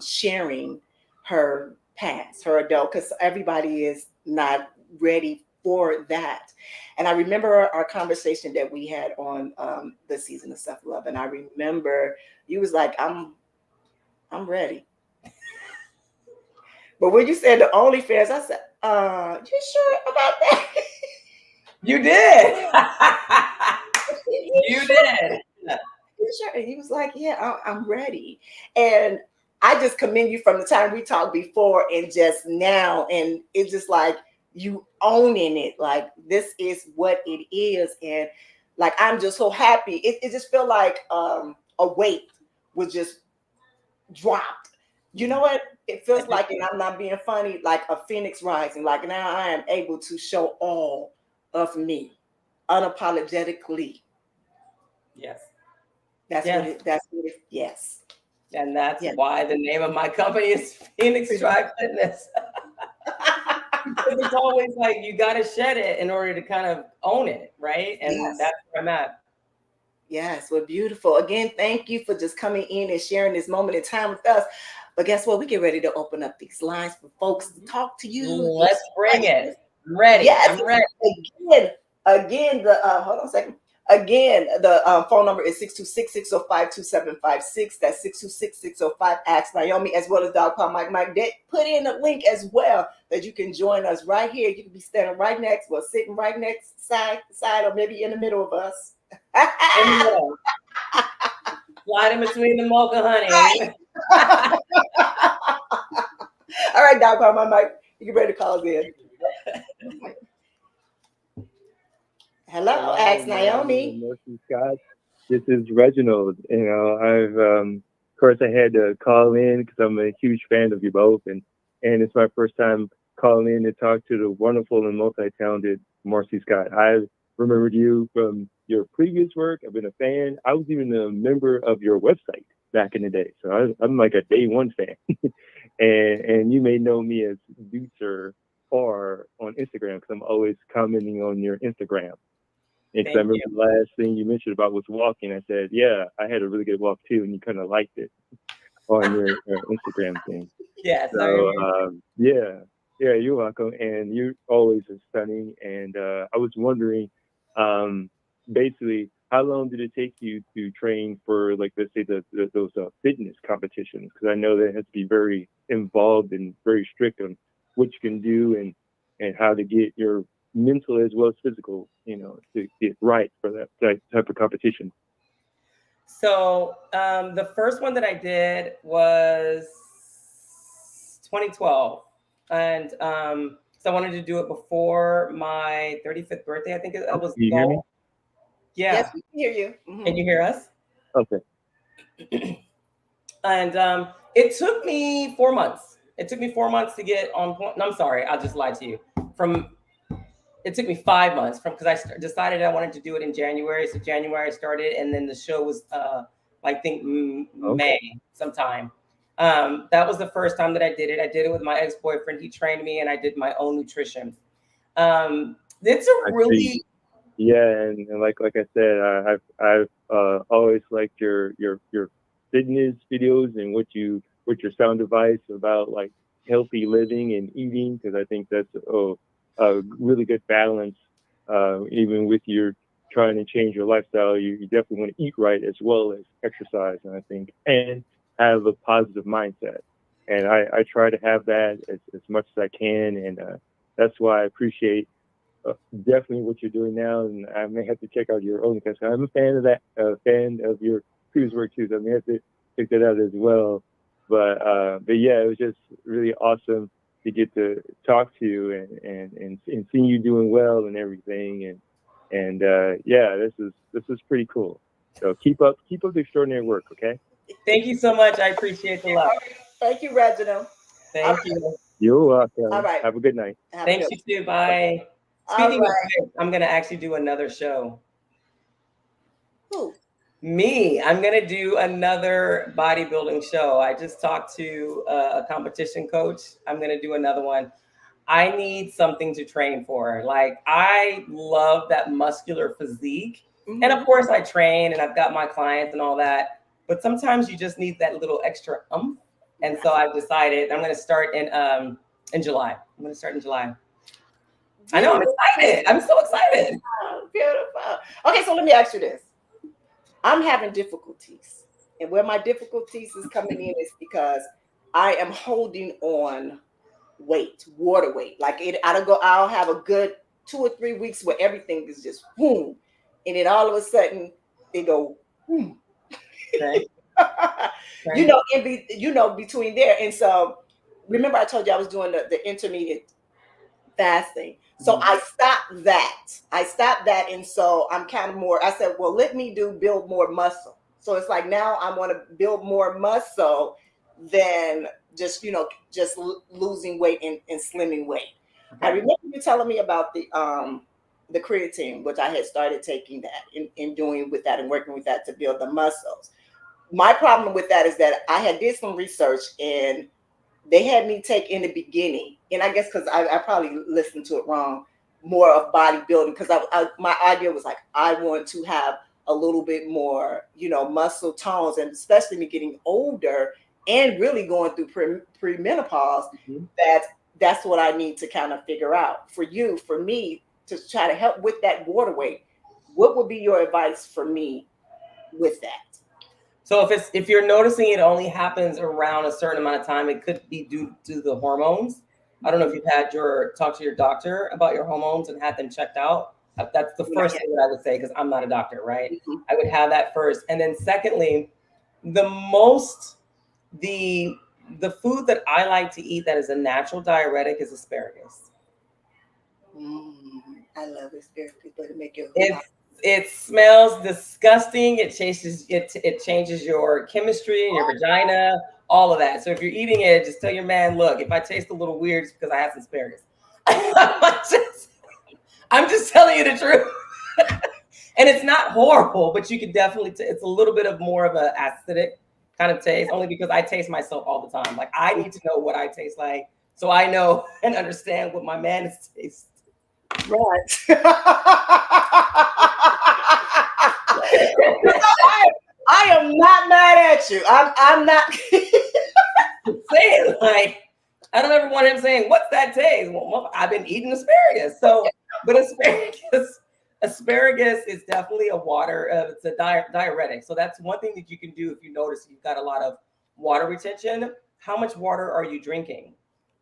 sharing her past, her adult, because everybody is not ready for that. And I remember our conversation that we had on the season of self-love, and I remember you was like, I'm ready. But when you said the OnlyFans, I said, you sure about that? You did. You did. Sure. And he was like, yeah, I'm ready. And I just commend you from the time we talked before and just now. And it's just like you owning it. Like, this is what it is. And like, I'm just so happy. It just felt like a weight was just dropped. You know what? It feels like, and I'm not being funny, like a phoenix rising. Like, now I am able to show all of me unapologetically. Yes. That's what it, yes. And that's why the name of my company is Phoenix Drive Fitness. Because it's always like, you got to shed it in order to kind of own it, right? And that's where I'm at. Yes, well, beautiful. Again, thank you for just coming in and sharing this moment in time with us. But guess what? We get ready to open up these lines for folks to talk to you. Let's bring it. I'm ready. Yes. I'm ready. Again, hold on a second. Again, the phone number is 626-605-2756. That's 626-605. Ask Naomi, as well as Dog Pound Mike. Put in a link as well that you can join us right here. You can be standing right next, well, sitting right next side, or maybe in the middle of us. Slide in between the mocha, honey. Right. All right, Dog Pound Mike. You get ready to call us in. Hello, Ask Naomi. Marci Scott. This is Reginald. You know, of course, I had to call in because I'm a huge fan of you both, and it's my first time calling in to talk to the wonderful and multi-talented Marci Scott. I remembered you from your previous work. I've been a fan. I was even a member of your website back in the day, so I'm like a day one fan. and you may know me as Dutzer or on Instagram because I'm always commenting on your Instagram. And I remember the last thing you mentioned about was walking. I said, yeah, I had a really good walk too, and you kind of liked it on your Instagram thing. Yes. So yeah, you're welcome. And you always are stunning. And I was wondering, basically, how long did it take you to train for, like, let's say, those fitness competitions? Because I know that it has to be very involved and very strict on what you can do and how to get your mental as well as physical, to get right for that type of competition. So the first one that I did was 2012. And so I wanted to do it before my 35th birthday. I think it was. Can you hear me? Yeah. Yes, we can hear you. Mm-hmm. Can you hear us? Okay. And it took me 4 months. It took me 4 months to get on point. No, I'm sorry. I just lied to you. It took me 5 months because I decided I wanted to do it in January. So January I started, and then the show was, I think, May sometime. That was the first time that I did it. I did it with my ex-boyfriend. He trained me, and I did my own nutrition. It's a really... Yeah, and like I said, I've always liked your fitness videos and what your sound advice about, like, healthy living and eating, because I think that's a really good balance, even with your trying to change your lifestyle, you definitely want to eat right as well as exercise, and I think, and have a positive mindset. And I try to have that as much as I can, and that's why I appreciate definitely what you're doing now. And I may have to check out your own, because I'm a fan of that, fan of your previous work too. So I may have to check that out as well. But yeah, it was just really awesome to get to talk to you and seeing you doing well and everything. And yeah, this is pretty cool. So keep up the extraordinary work. Okay. Thank you so much. I appreciate the love. Thank you, Reginald. Thank you. You're welcome. All right. Have a good night. Thanks, you too. Bye. Speaking of which, I'm going to actually do another show. Who? Me. I'm going to do another bodybuilding show. I just talked to a competition coach. I'm going to do another one. I need something to train for. Like, I love that muscular physique. And of course, I train and I've got my clients and all that. But sometimes you just need that little extra oomph. And so I've decided I'm going to start in July. I'm going to start in July. I know, I'm excited. I'm so excited. Oh, beautiful. Okay, so let me ask you this. I'm having difficulties. And where my difficulties is coming in is because I am holding on water weight. Like I'll have a good 2 or 3 weeks where everything is just boom. And then all of a sudden it go boom. Okay. Between there. And so remember I told you I was doing the intermediate fasting. So I stopped that. And so I'm kind of more, I said, well, let me build more muscle. So it's like now I want to build more muscle than just losing weight and slimming weight. Okay. I remember you telling me about the creatine, which I had started taking that and doing with that and working with that to build the muscles. My problem with that is that I had did some research and they had me take in the beginning, and I guess because I probably listened to it wrong, more of bodybuilding, because my idea was like, I want to have a little bit more, muscle tones, and especially me getting older and really going through premenopause, that's what I need to kind of figure out. For me to try to help with that water weight, what would be your advice for me with that? So if you're noticing it only happens around a certain amount of time, it could be due to the hormones. I don't know if you've had talk to your doctor about your hormones and had them checked out. That's the first thing that I would say, because I'm not a doctor, right? I would have that first. And then secondly, the food that I like to eat that is a natural diuretic is asparagus. I love asparagus, but it make you it smells disgusting. It changes your chemistry in your vagina, all of that. So if you're eating it, just tell your man, look, if I taste a little weird, it's because I have some asparagus. I'm just telling you the truth. And it's not horrible, but you can definitely, it's a little bit of more of an acidic kind of taste, only because I taste myself all the time. Like, I need to know what I taste like so I know and understand what my man is tasting. Right. I am not mad at you. I'm not saying, like, I don't ever want him saying, what's that taste? Well, I've been eating asparagus. So, but asparagus is definitely a water, it's a diuretic. So that's one thing that you can do if you notice you've got a lot of water retention. How much water are you drinking?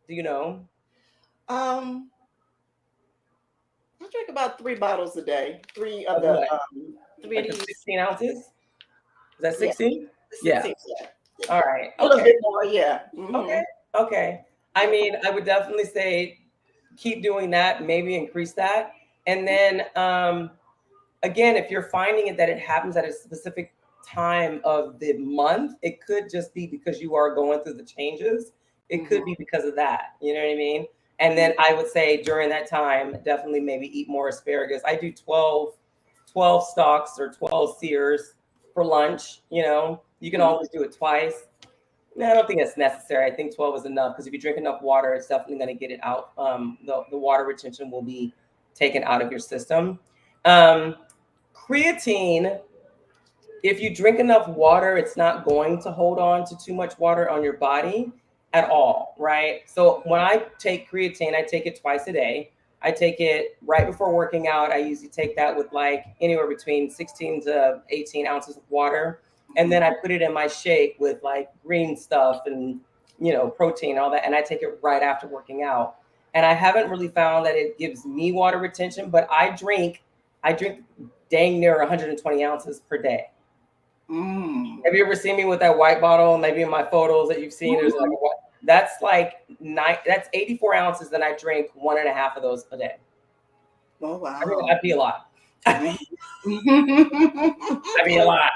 Do you know? I drink about 3 bottles a day. 3 of the 3 like 16 ounces. Is that 16? Yeah. All right. A little bit more, yeah. Okay. I mean, I would definitely say keep doing that, maybe increase that. And then again, if you're finding it that it happens at a specific time of the month, it could just be because you are going through the changes. It could be because of that. You know what I mean? And then I would say during that time, definitely maybe eat more asparagus. I do 12 stalks or 12 sears for lunch. You can always do it twice. No, I don't think it's necessary. I think 12 is enough, because if you drink enough water, it's definitely going to get it out. The water retention will be taken out of your system. Creatine, if you drink enough water, it's not going to hold on to too much water on your body at all, right? So when I take creatine, I take it twice a day. I take it right before working out. I usually take that with like anywhere between 16 to 18 ounces of water. And then I put it in my shake with like green stuff and, you know, protein and all that. And I take it right after working out. And I haven't really found that it gives me water retention, but I drink dang near 120 ounces per day. Have you ever seen me with that white bottle? Maybe in my photos that you've seen, there's like that's like that's 84 ounces, and I drink 1.5 of those a day. Oh wow! I pee a lot. I pee a lot,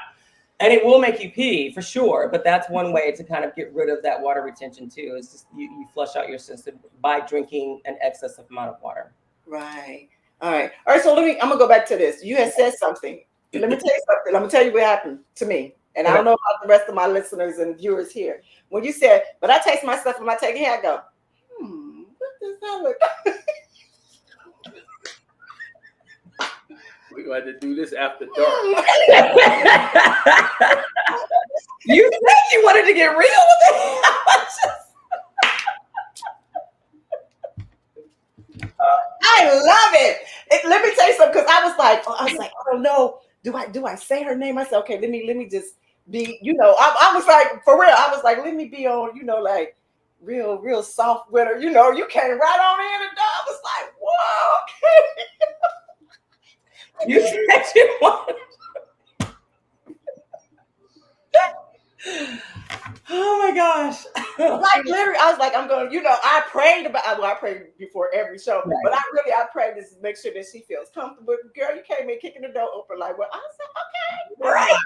and it will make you pee for sure. But that's one way to kind of get rid of that water retention too. Is just you flush out your system by drinking an excessive amount of water. Right. All right. So I'm gonna go back to this. You had said something. Let me tell you something. I'm gonna tell you what happened to me. And I don't know about the rest of my listeners and viewers here. When you said, but I taste my stuff when I take it here, I go, what does that look like? We're going to do this after dark. You think you wanted to get real with it? I love it. Let me tell you something, because I was like, oh no, do I say her name? I said, okay, let me just be, you know, I was like, for real, I was like, let me be on, you know, like real soft with her, you know, you came right on in, and I was like, whoa, okay. You said you wanted. Oh my gosh. Like literally, I was like, I'm going, you know, I prayed before every show, right. But I prayed to make sure that she feels comfortable. Girl, you came in kicking the door open like, well, I said, okay. Right.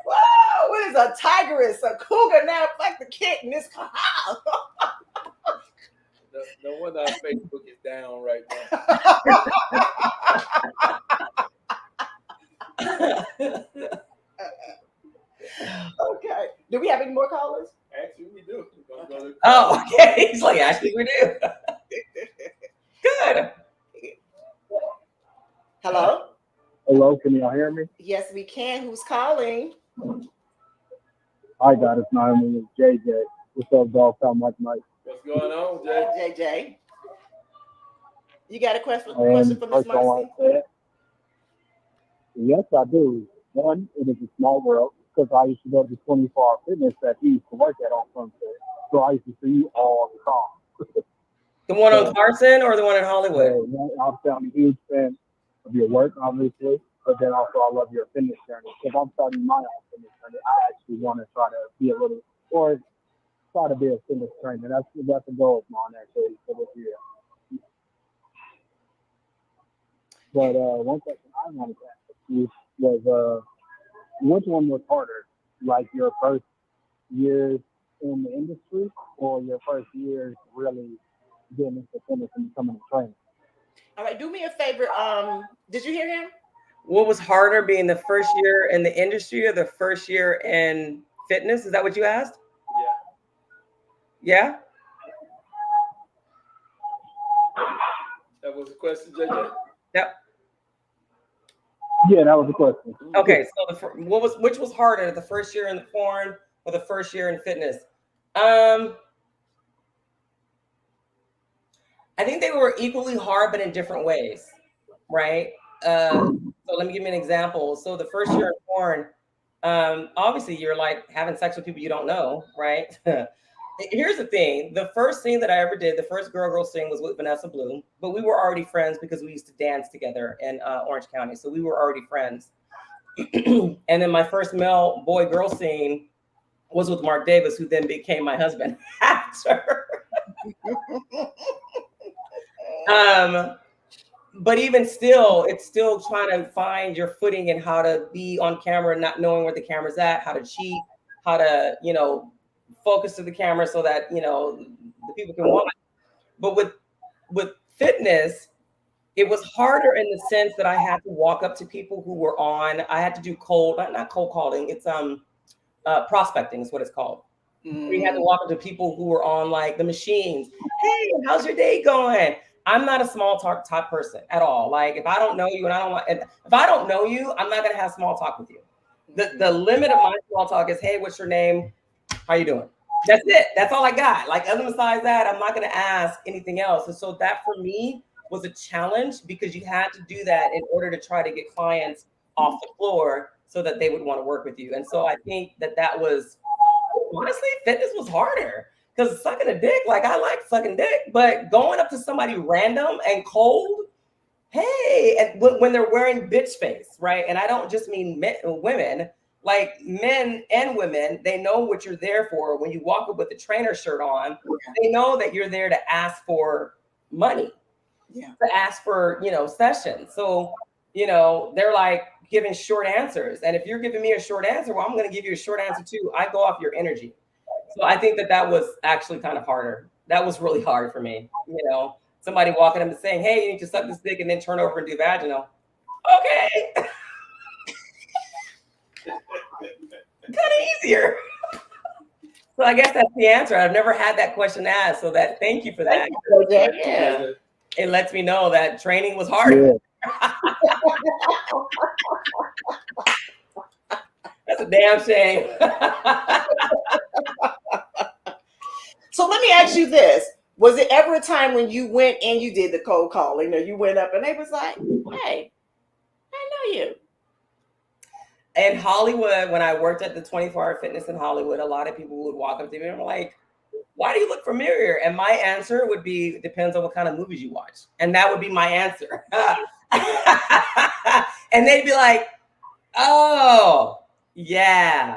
Whoa, what is a tigress, a cougar now, like the kitten, this No wonder our Facebook is down right now. Okay. Do we have any more callers? Actually, we do. Oh, okay. He's like, actually, we do. Good. Hello? Hello, can y'all hear me? Yes, we can. Who's calling? Hi, guys. It's Naomi. It's JJ. What's up, dog? Mike. What's going on, Jay? JJ. You got a question for Miss Marci? Yes, I do. One, it is a small world, because I used to go to the 24-hour fitness that he used to work at on Sunset. So I used to see you all the time. The one on Carson or the one in Hollywood? I'm a huge fan of your work, obviously, but then also I love your fitness journey. Because I'm starting my own fitness journey, I actually want to try to be a little, or try to be a fitness trainer. That's a goal of mine actually for this year. But one question I wanted to ask you was, which one was harder, like your first years in the industry or your first years really getting into fitness and becoming a trainer? All right, do me a favor. Did you hear him? What was harder, being the first year in the industry or the first year in fitness? Is that what you asked? Yeah. That was the question, JJ? Yep. Yeah, that was the question. Okay, so which was harder, the first year in the porn or the first year in fitness? I think they were equally hard, but in different ways, right? So let me give you an example. So the first year in porn, obviously you're like having sex with people you don't know, right? Here's the thing. The first scene that I ever did, the first girl scene, was with Vanessa Bloom, but we were already friends because we used to dance together in Orange County. So we were already friends. And then my first male boy-girl scene was with Mark Davis, who then became my husband after. But even still, it's still trying to find your footing and how to be on camera, not knowing where the camera's at, how to cheat, how to, you know, focus to the camera so that, you know, the people can watch. But with fitness, it was harder in the sense that I had to walk up to people who were on. I had to do not cold calling. It's prospecting is what it's called. We had to walk up to people who were on like the machines. Hey, how's your day going? I'm not a small talk type person at all. Like if I don't know you if I don't know you, I'm not gonna have small talk with you. The limit of my small talk is, hey, what's your name? How you doing? That's it. That's all I got. Like, other besides that, I'm not going to ask anything else. And so that for me was a challenge because you had to do that in order to try to get clients off the floor so that they would want to work with you. And so I think that was, honestly, fitness was harder because sucking a dick, like I like sucking dick, but going up to somebody random and cold, hey, and when they're wearing bitch face, right? And I don't just mean women, like men and women, they know what you're there for. When you walk up with a trainer shirt on, they know that you're there to ask for money, to ask for, sessions. So, they're like giving short answers. And if you're giving me a short answer, well, I'm going to give you a short answer too. I go off your energy. So I think that was actually kind of harder. That was really hard for me, somebody walking up and saying, hey, you need to suck this dick and then turn over and do vaginal. Okay. Kind of easier. So I guess that's the answer. I've never had that question asked. So thank you for that. Yeah. It lets me know that training was hard. Yeah. That's a damn shame. So let me ask you this. Was it ever a time when you went and you did the cold calling, or you went up and they was like, hey, I know you? In Hollywood, when I worked at the 24-Hour Fitness in Hollywood, a lot of people would walk up to me and be like, why do you look familiar? And my answer would be, depends on what kind of movies you watch. And that would be my answer. And they'd be like, oh, yeah.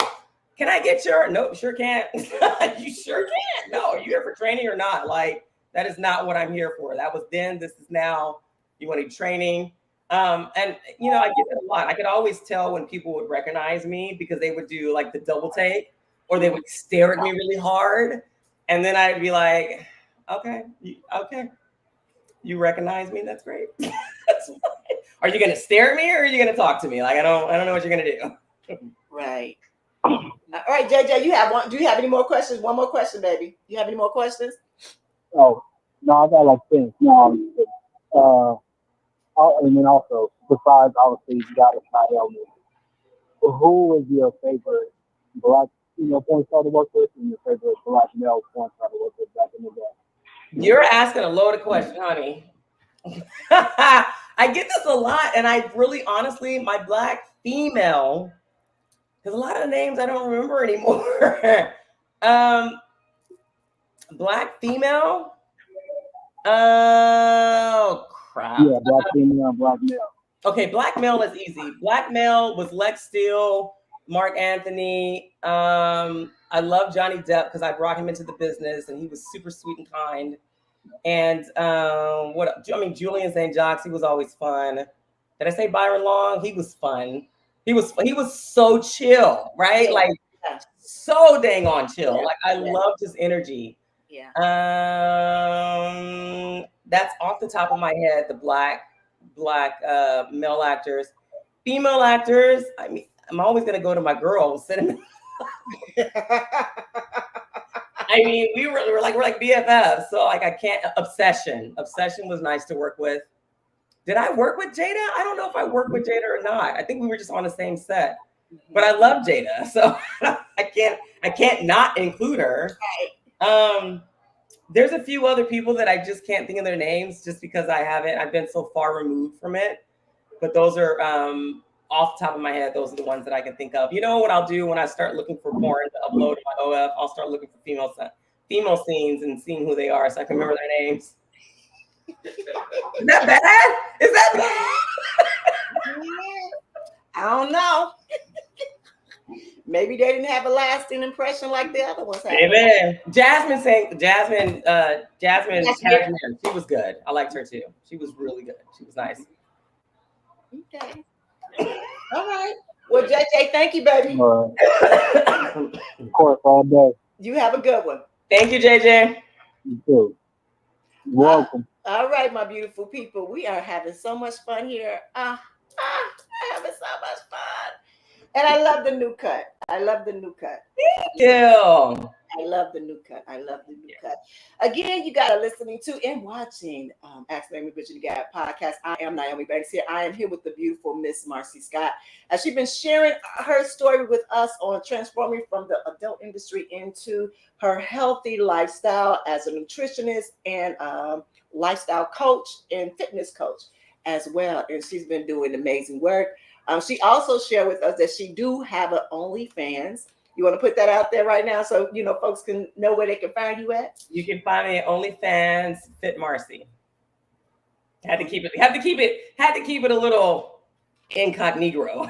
Can I get your, nope, sure can't. You sure can't. No, are you here for training or not? Like, that is not what I'm here for. That was then, this is now. You want to training. And, I get it a lot. I could always tell when people would recognize me because they would do like the double take or they would stare at me really hard. And then I'd be like, okay, you recognize me? That's great. That's fine. Are you going to stare at me or are you going to talk to me? Like, I don't know what you're going to do. Right. All right, JJ, you have one. Do you have any more questions? One more question, baby. You have any more questions? Oh, no, I got like things. And then also, besides obviously you got Naomi, who is your favorite black female porn star to work with, and your favorite black male porn star to work with back in the day? You're asking a loaded question, honey. I get this a lot, and I really, honestly, my black female, because a lot of the names I don't remember anymore. Black female. Oh crap. Yeah, black female, black male. Okay, black male is easy. Black male was Lex Steele, Mark Anthony. I love Johnny Depp because I brought him into the business and he was super sweet and kind. And Julian St. Jacques, he was always fun. Did I say Byron Long? He was fun. He was so chill, right? Yeah. Like so dang on chill. Yeah. Like I loved his energy. Yeah. That's off the top of my head, the black male actors. Female actors, I mean, I'm always gonna go to my girls. I mean, we're like BFFs, so like I can't. Obsession was nice to work with. Did I work with Jada? I don't know if I worked with Jada or not. I think we were just on the same set. But I love Jada, so I can't not include her. There's a few other people that I just can't think of their names just because I've been so far removed from it. But those are off the top of my head, those are the ones that I can think of. You know what I'll do when I start looking for porn to upload to my OF? I'll start looking for female scenes and seeing who they are so I can remember their names. Is that bad? Is that bad? I don't know. Maybe they didn't have a lasting impression like the other ones had. Amen. Jasmine, she was good. I liked her too. She was really good. She was nice. Okay. All right. Well, JJ, thank you, baby. Of course, all day. You have a good one. Thank you, JJ. You too. You're welcome. All right, my beautiful people. We are having so much fun here. Having so much fun. And I love the new cut. Thank you. I love the new cut. I love the new cut. Again, you got to listening to and watching Ask Naomi Bridging the Gap podcast. I am Naomi Banks here. I am here with the beautiful Miss Marci Scott. She's been sharing her story with us on transforming from the adult industry into her healthy lifestyle as a nutritionist and lifestyle coach and fitness coach as well. And she's been doing amazing work. She also shared with us that she do have an OnlyFans. You want to put that out there right now so folks can know where they can find you at? You can find me at OnlyFans Fit Marci. Had to keep it a little incognito.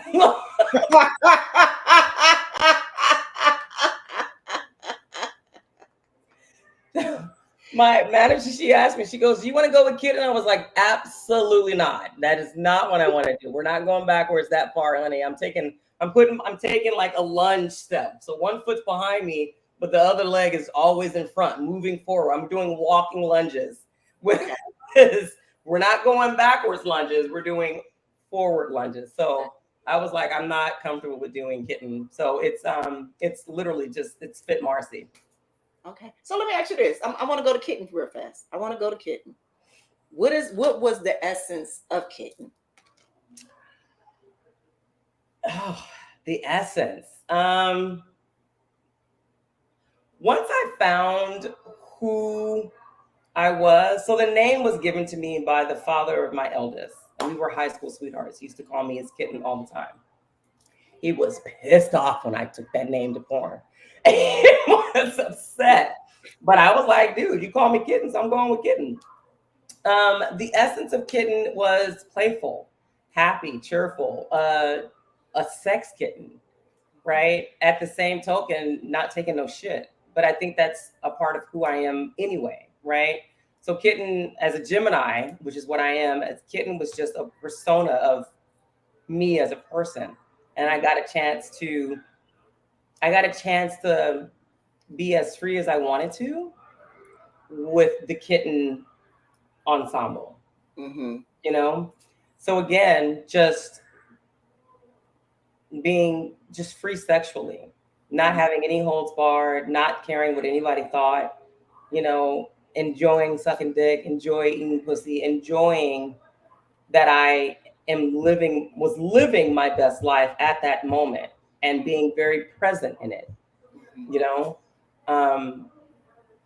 My manager, she asked me, she goes, "Do you want to go with Kid?" And I was like, absolutely not. That is not what I want to do. We're not going backwards that far, honey. I'm taking like a lunge step. So one foot's behind me, but the other leg is always in front, moving forward. I'm doing walking lunges. We're not going backwards lunges. We're doing forward lunges. So I was like, I'm not comfortable with doing kitten. So it's literally just, it's Fit Marci. Okay. So let me ask you this. I want to go to kitten real fast. I want to go to kitten. What was the essence of kitten? Oh, the essence. Once I found who I was, so the name was given to me by the father of my eldest. And we were high school sweethearts. He used to call me his kitten all the time. He was pissed off when I took that name to porn. He was upset. But I was like, dude, you call me kitten, so I'm going with kitten. The essence of kitten was playful, happy, cheerful, a sex kitten, right? At the same token, not taking no shit. But I think that's a part of who I am anyway, right? So kitten, as a Gemini, which is what I am, as kitten was just a persona of me as a person. And I got a chance to be as free as I wanted to with the kitten ensemble. Mm-hmm. So again, just being just free sexually, not having any holds barred, not caring what anybody thought, enjoying sucking dick, enjoying eating pussy, enjoying that I was living my best life at that moment and being very present in it.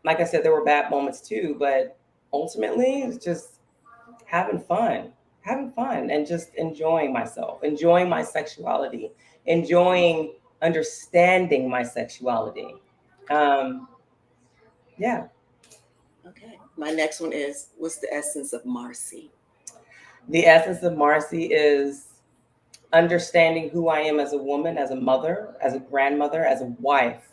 Like I said, there were bad moments too, but ultimately it's just having fun and just enjoying myself, enjoying my sexuality, enjoying understanding my sexuality. Yeah. Okay. My next one is, what's the essence of Marci? The essence of Marci is understanding who I am as a woman, as a mother, as a grandmother, as a wife,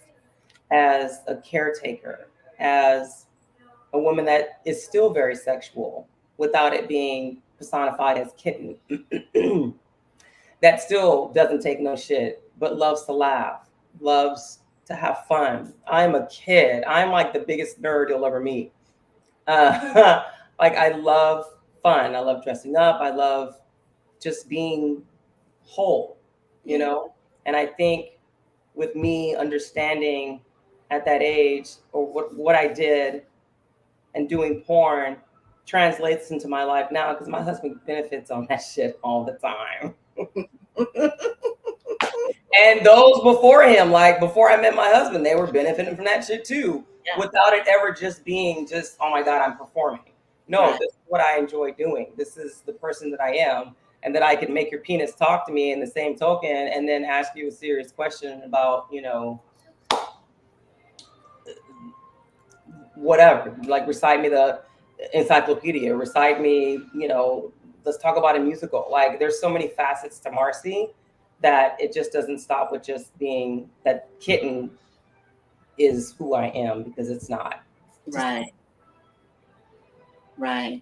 as a caretaker, as a woman that is still very sexual without it being personified as kitten. That still doesn't take no shit, but loves to laugh, loves to have fun. I'm a kid. I'm like the biggest nerd you'll ever meet. Like I love fun. I love dressing up. I love just being whole, And I think with me understanding at that age or what I did and doing porn translates into my life now because my husband benefits on that shit all the time. And those before him, like before I met my husband, they were benefiting from that shit too, without it ever just being just, oh my God, I'm performing. No, This is what I enjoy doing. This is the person that I am, and that I can make your penis talk to me in the same token and then ask you a serious question about, whatever, like recite me the encyclopedia, recite me, let's talk about a musical. Like there's so many facets to Marci that it just doesn't stop with just being that kitten is who I am, because it's not. Right.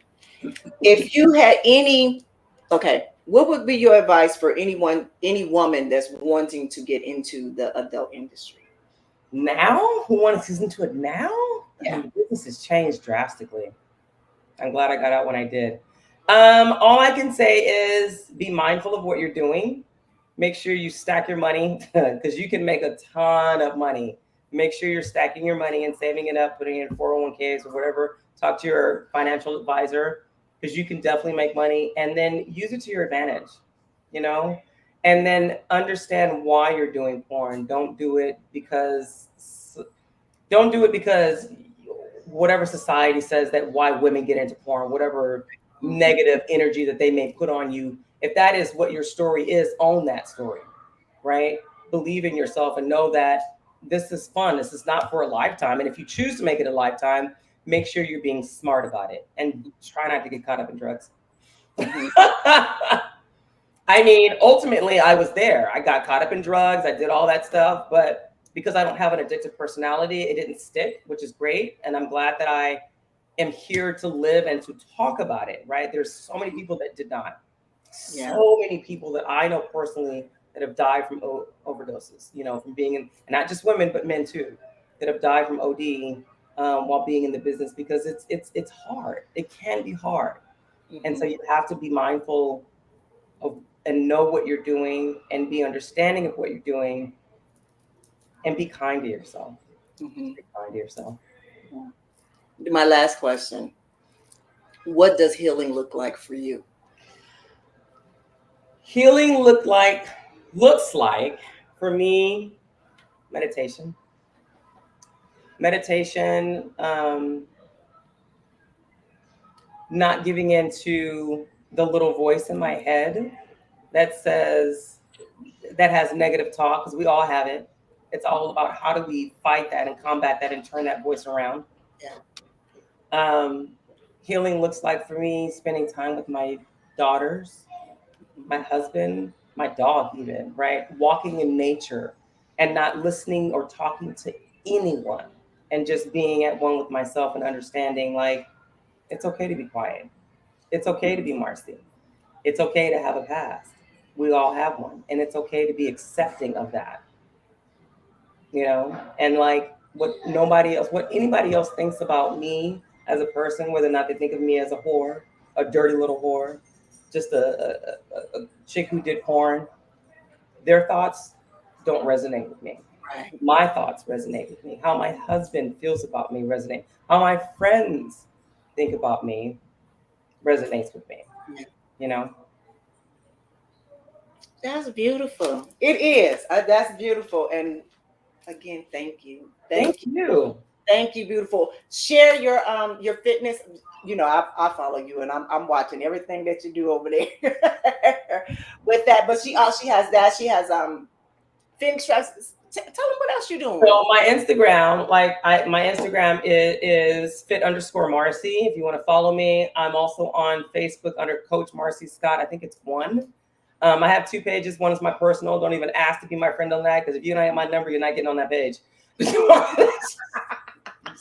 If you had what would be your advice for any woman that's wanting to get into the adult industry? Now? Who wants to get into it now? Yeah. I mean, business has changed drastically. I'm glad I got out when I did. All I can say is be mindful of what you're doing. Make sure you stack your money because you can make a ton of money Make sure you're stacking your money and saving it up, putting it in 401ks or whatever. Talk to your financial advisor, because you can definitely make money, and then use it to your advantage, and then understand why you're doing porn. Don't do it because whatever society says that why women get into porn, whatever negative energy that they may put on you. If that is what your story is, own that story, right? Believe in yourself and know that this is fun. This is not for a lifetime. And if you choose to make it a lifetime, make sure you're being smart about it and try not to get caught up in drugs. I mean, ultimately, I was there. I got caught up in drugs. I did all that stuff. But because I don't have an addictive personality, it didn't stick, which is great. And I'm glad that I am here to live and to talk about it, right? There's so many people that did not. So many people that I know personally that have died from overdoses, from being in, and not just women, but men too, that have died from OD while being in the business, because it's hard. It can be hard. And so you have to be mindful of and know what you're doing and be understanding of what you're doing and be kind to yourself. Be kind to yourself. My last question. What does healing look like for you? Healing looks like for me, meditation. Not giving into the little voice in my head that has negative talk, because we all have it. It's all about how do we fight that and combat that and turn that voice around. Healing looks like for me spending time with my daughters, my husband, my dog even, right? Walking in nature and not listening or talking to anyone, and just being at one with myself and understanding, like, it's okay to be quiet. It's okay to be Marci. It's okay to have a past. We all have one. And it's okay to be accepting of that. And like what anybody else thinks about me as a person, whether or not they think of me as a whore, a dirty little whore, just a chick who did porn, their thoughts don't resonate with me. Right. My thoughts resonate with me. How my husband feels about me resonate. How my friends think about me resonates with me. That's beautiful. It is. That's beautiful. And again, thank you. Thank you. Thank you, beautiful. Share your fitness. I follow you, and I'm watching everything that you do over there with that. But she has that. She has Fitness Tracks. Tell them what else you're doing. So my Instagram, my Instagram is fit_Marci. If you want to follow me, I'm also on Facebook under Coach Marci Scott. I think it's one. I have 2 pages. One is my personal. Don't even ask to be my friend on that, because if you don't have my number, you're not getting on that page. It's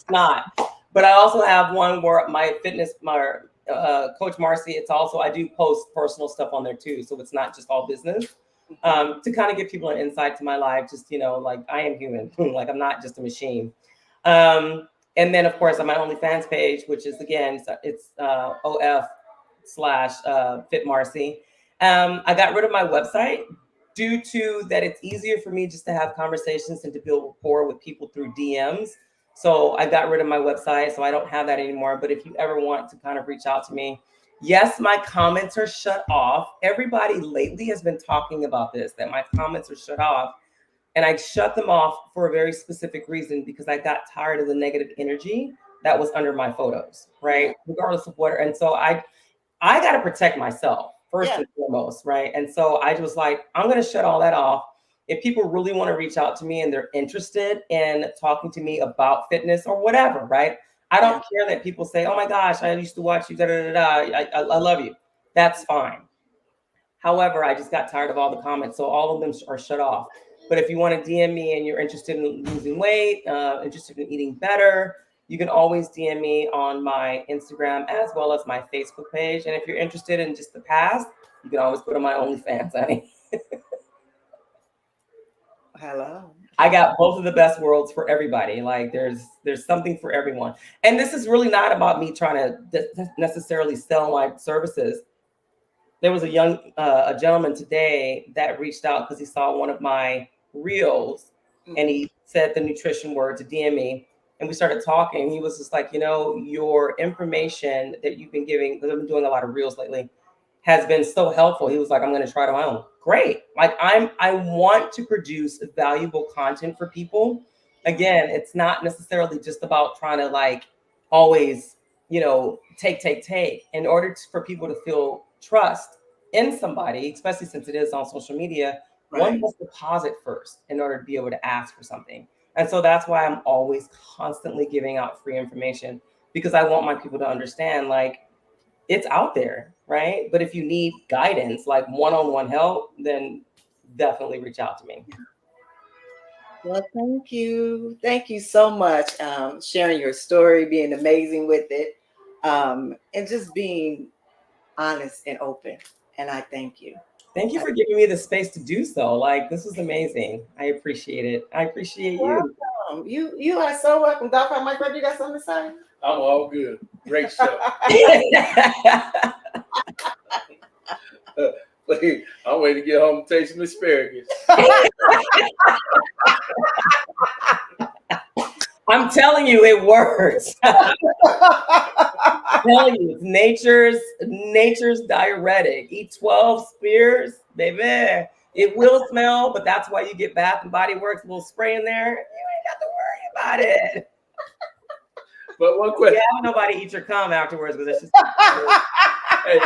not. But I also have one where my Coach Marci. It's also, I do post personal stuff on there too, so it's not just all business. To kind of give people an insight to my life, just like I am human, like I'm not just a machine. And then of course on my OnlyFans page, which is again it's OF/FitMarci. I got rid of my website due to that it's easier for me just to have conversations and to build rapport with people through DMs. So I got rid of my website, so I don't have that anymore. But if you ever want to kind of reach out to me, yes, my comments are shut off. Everybody lately has been talking about this, that my comments are shut off. And I shut them off for a very specific reason, because I got tired of the negative energy that was under my photos, right? Regardless of what. And so I got to protect myself first and foremost, right? And so I was like, I'm going to shut all that off. If people really want to reach out to me and they're interested in talking to me about fitness or whatever, right? I don't care that people say, oh my gosh, I used to watch you, I love you. That's fine. However, I just got tired of all the comments. So all of them are shut off. But if you want to DM me and you're interested in losing weight, interested in eating better, you can always DM me on my Instagram as well as my Facebook page. And if you're interested in just the past, you can always go to my OnlyFans, honey. Hello. I got both of the best worlds for everybody. Like there's something for everyone. And this is really not about me trying to necessarily sell my services. There was a gentleman today that reached out because he saw one of my reels and he said the nutrition word to DM me, and we started talking. He was just like, your information that you've been giving, because I've been doing a lot of reels lately, has been so helpful. He was like, I'm going to try it on my own. Great. Like I want to produce valuable content for people. Again, it's not necessarily just about trying to like always, take. In order for people to feel trust in somebody, especially since it is on social media, one must deposit first in order to be able to ask for something. And so that's why I'm always constantly giving out free information, because I want my people to understand, like, it's out there, right? But if you need guidance, like one-on-one help, then definitely reach out to me. Well, thank you. Thank you so much. Sharing your story, being amazing with it, and just being honest and open. And I thank you. Thank you for giving me the space to do so. Like, this was amazing. I appreciate it. I appreciate you. Welcome. You are so welcome. Dr. Mike, you got something to say? I'm all good. Great show. I'm waiting to get home and taste some asparagus. I'm telling you, it works. I'm telling you, it's nature's diuretic. Eat 12 spears, baby. It will smell, but that's why you get Bath and Body Works, a little spray in there. You ain't got to worry about it. But one question. Yeah, nobody eat your cum afterwards, because it's just. Hey,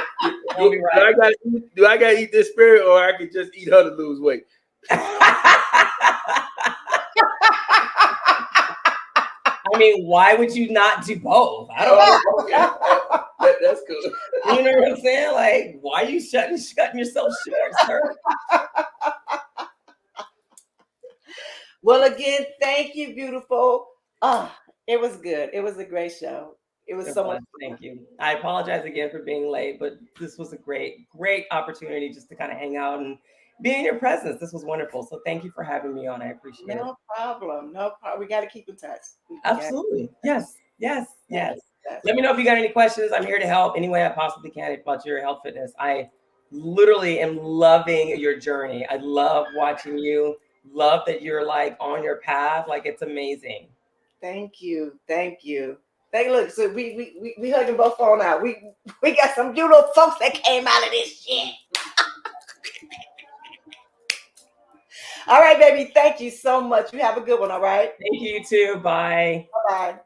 do I gotta eat this spirit, or I could just eat her to lose weight? I mean, why would you not do both? I don't know. Okay. That's cool. You know what I'm saying? Like, why are you shutting yourself short, sir? Well, again, thank you, beautiful. It was good. It was a great show. It was so much fun. Thank you. I apologize again for being late, but this was a great opportunity just to kind of hang out and be in your presence. This was wonderful. So thank you for having me on. I appreciate it. No problem. We got to keep in touch. Absolutely. Yes. Let me know if you got any questions. I'm here to help any way I possibly can about your health fitness. I literally am loving your journey. I love watching you. Love that you're like on your path. Like, it's amazing. Thank you. Look, so we hugging both on out. We got some beautiful folks that came out of this shit. All right, baby. Thank you so much. You have a good one. All right. Thank you, you too. Bye. Bye.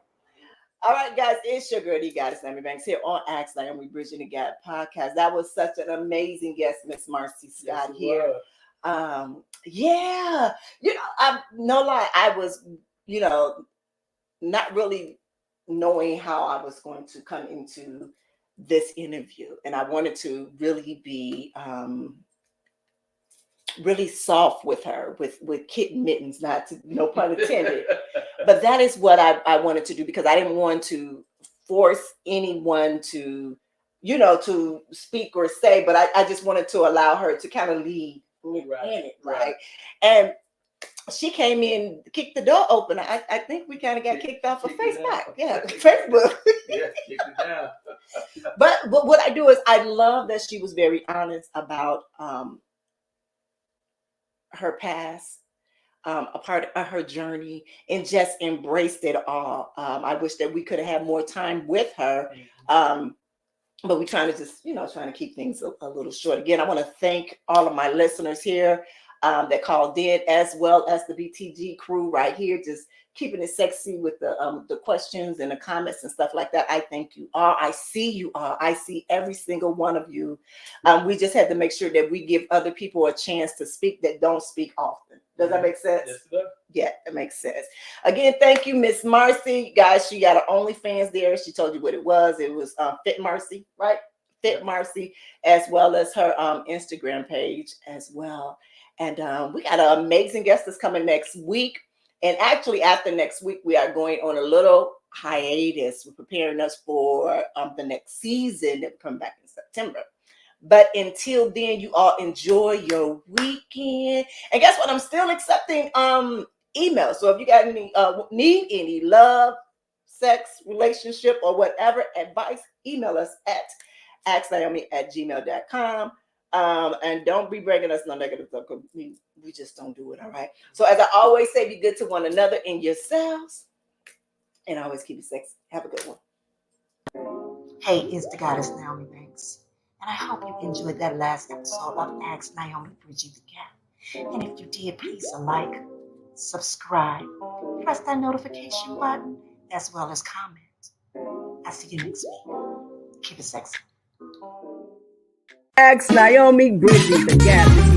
All right, guys. It's your girl, Goddess Naomi Banks, here on Ask Naomi Bridging the Gap podcast. That was such an amazing guest, Miss Marci Scott here. Yeah. I'm no lie. I was, not really knowing how I was going to come into this interview. And I wanted to really be really soft with her, with kitten mittens, no pun intended. But that is what I wanted to do, because I didn't want to force anyone to, to speak or say, but I just wanted to allow her to kind of lead in it, right? And she came in, kicked the door open. I think we kind of got kicked off of Facebook. Yeah, Facebook. Yeah, kicked it down. But what I do is I love that she was very honest about her past, a part of her journey, and just embraced it all. I wish that we could have had more time with her. But we're trying to just, trying to keep things a little short. Again, I want to thank all of my listeners here that called in, as well as the BTG crew right here, just keeping it sexy with the questions and the comments and stuff like that. I thank you all. I see you all. I see every single one of you. We just had to make sure that we give other people a chance to speak that don't speak often. Does that make sense? Yes, it does. Yeah, it makes sense. Again, thank you, Miss Marci. Guys, she got her OnlyFans there. She told you what it was. It was Fit Marci, right? Fit Marci, as well as her Instagram page as well. And we got an amazing guest that's coming next week. And actually, after next week, we are going on a little hiatus. We're preparing us for the next season that will come back in September. But until then, you all enjoy your weekend. And guess what? I'm still accepting emails. So if you got any need any love, sex, relationship, or whatever advice, email us at asknaomi@gmail.com. And don't be bringing us no negative stuff because we just don't do it. All right. So as I always say, be good to one another and yourselves, and always keep it sexy. Have a good one. Hey, it's the goddess Naomi Banks, and I hope you enjoyed that last episode of Ask Naomi Bridging the Gap. And if you did, please like, subscribe, press that notification button, as well as comment. I'll see you next week. Keep it sexy. Ask Naomi Bridging the Gap.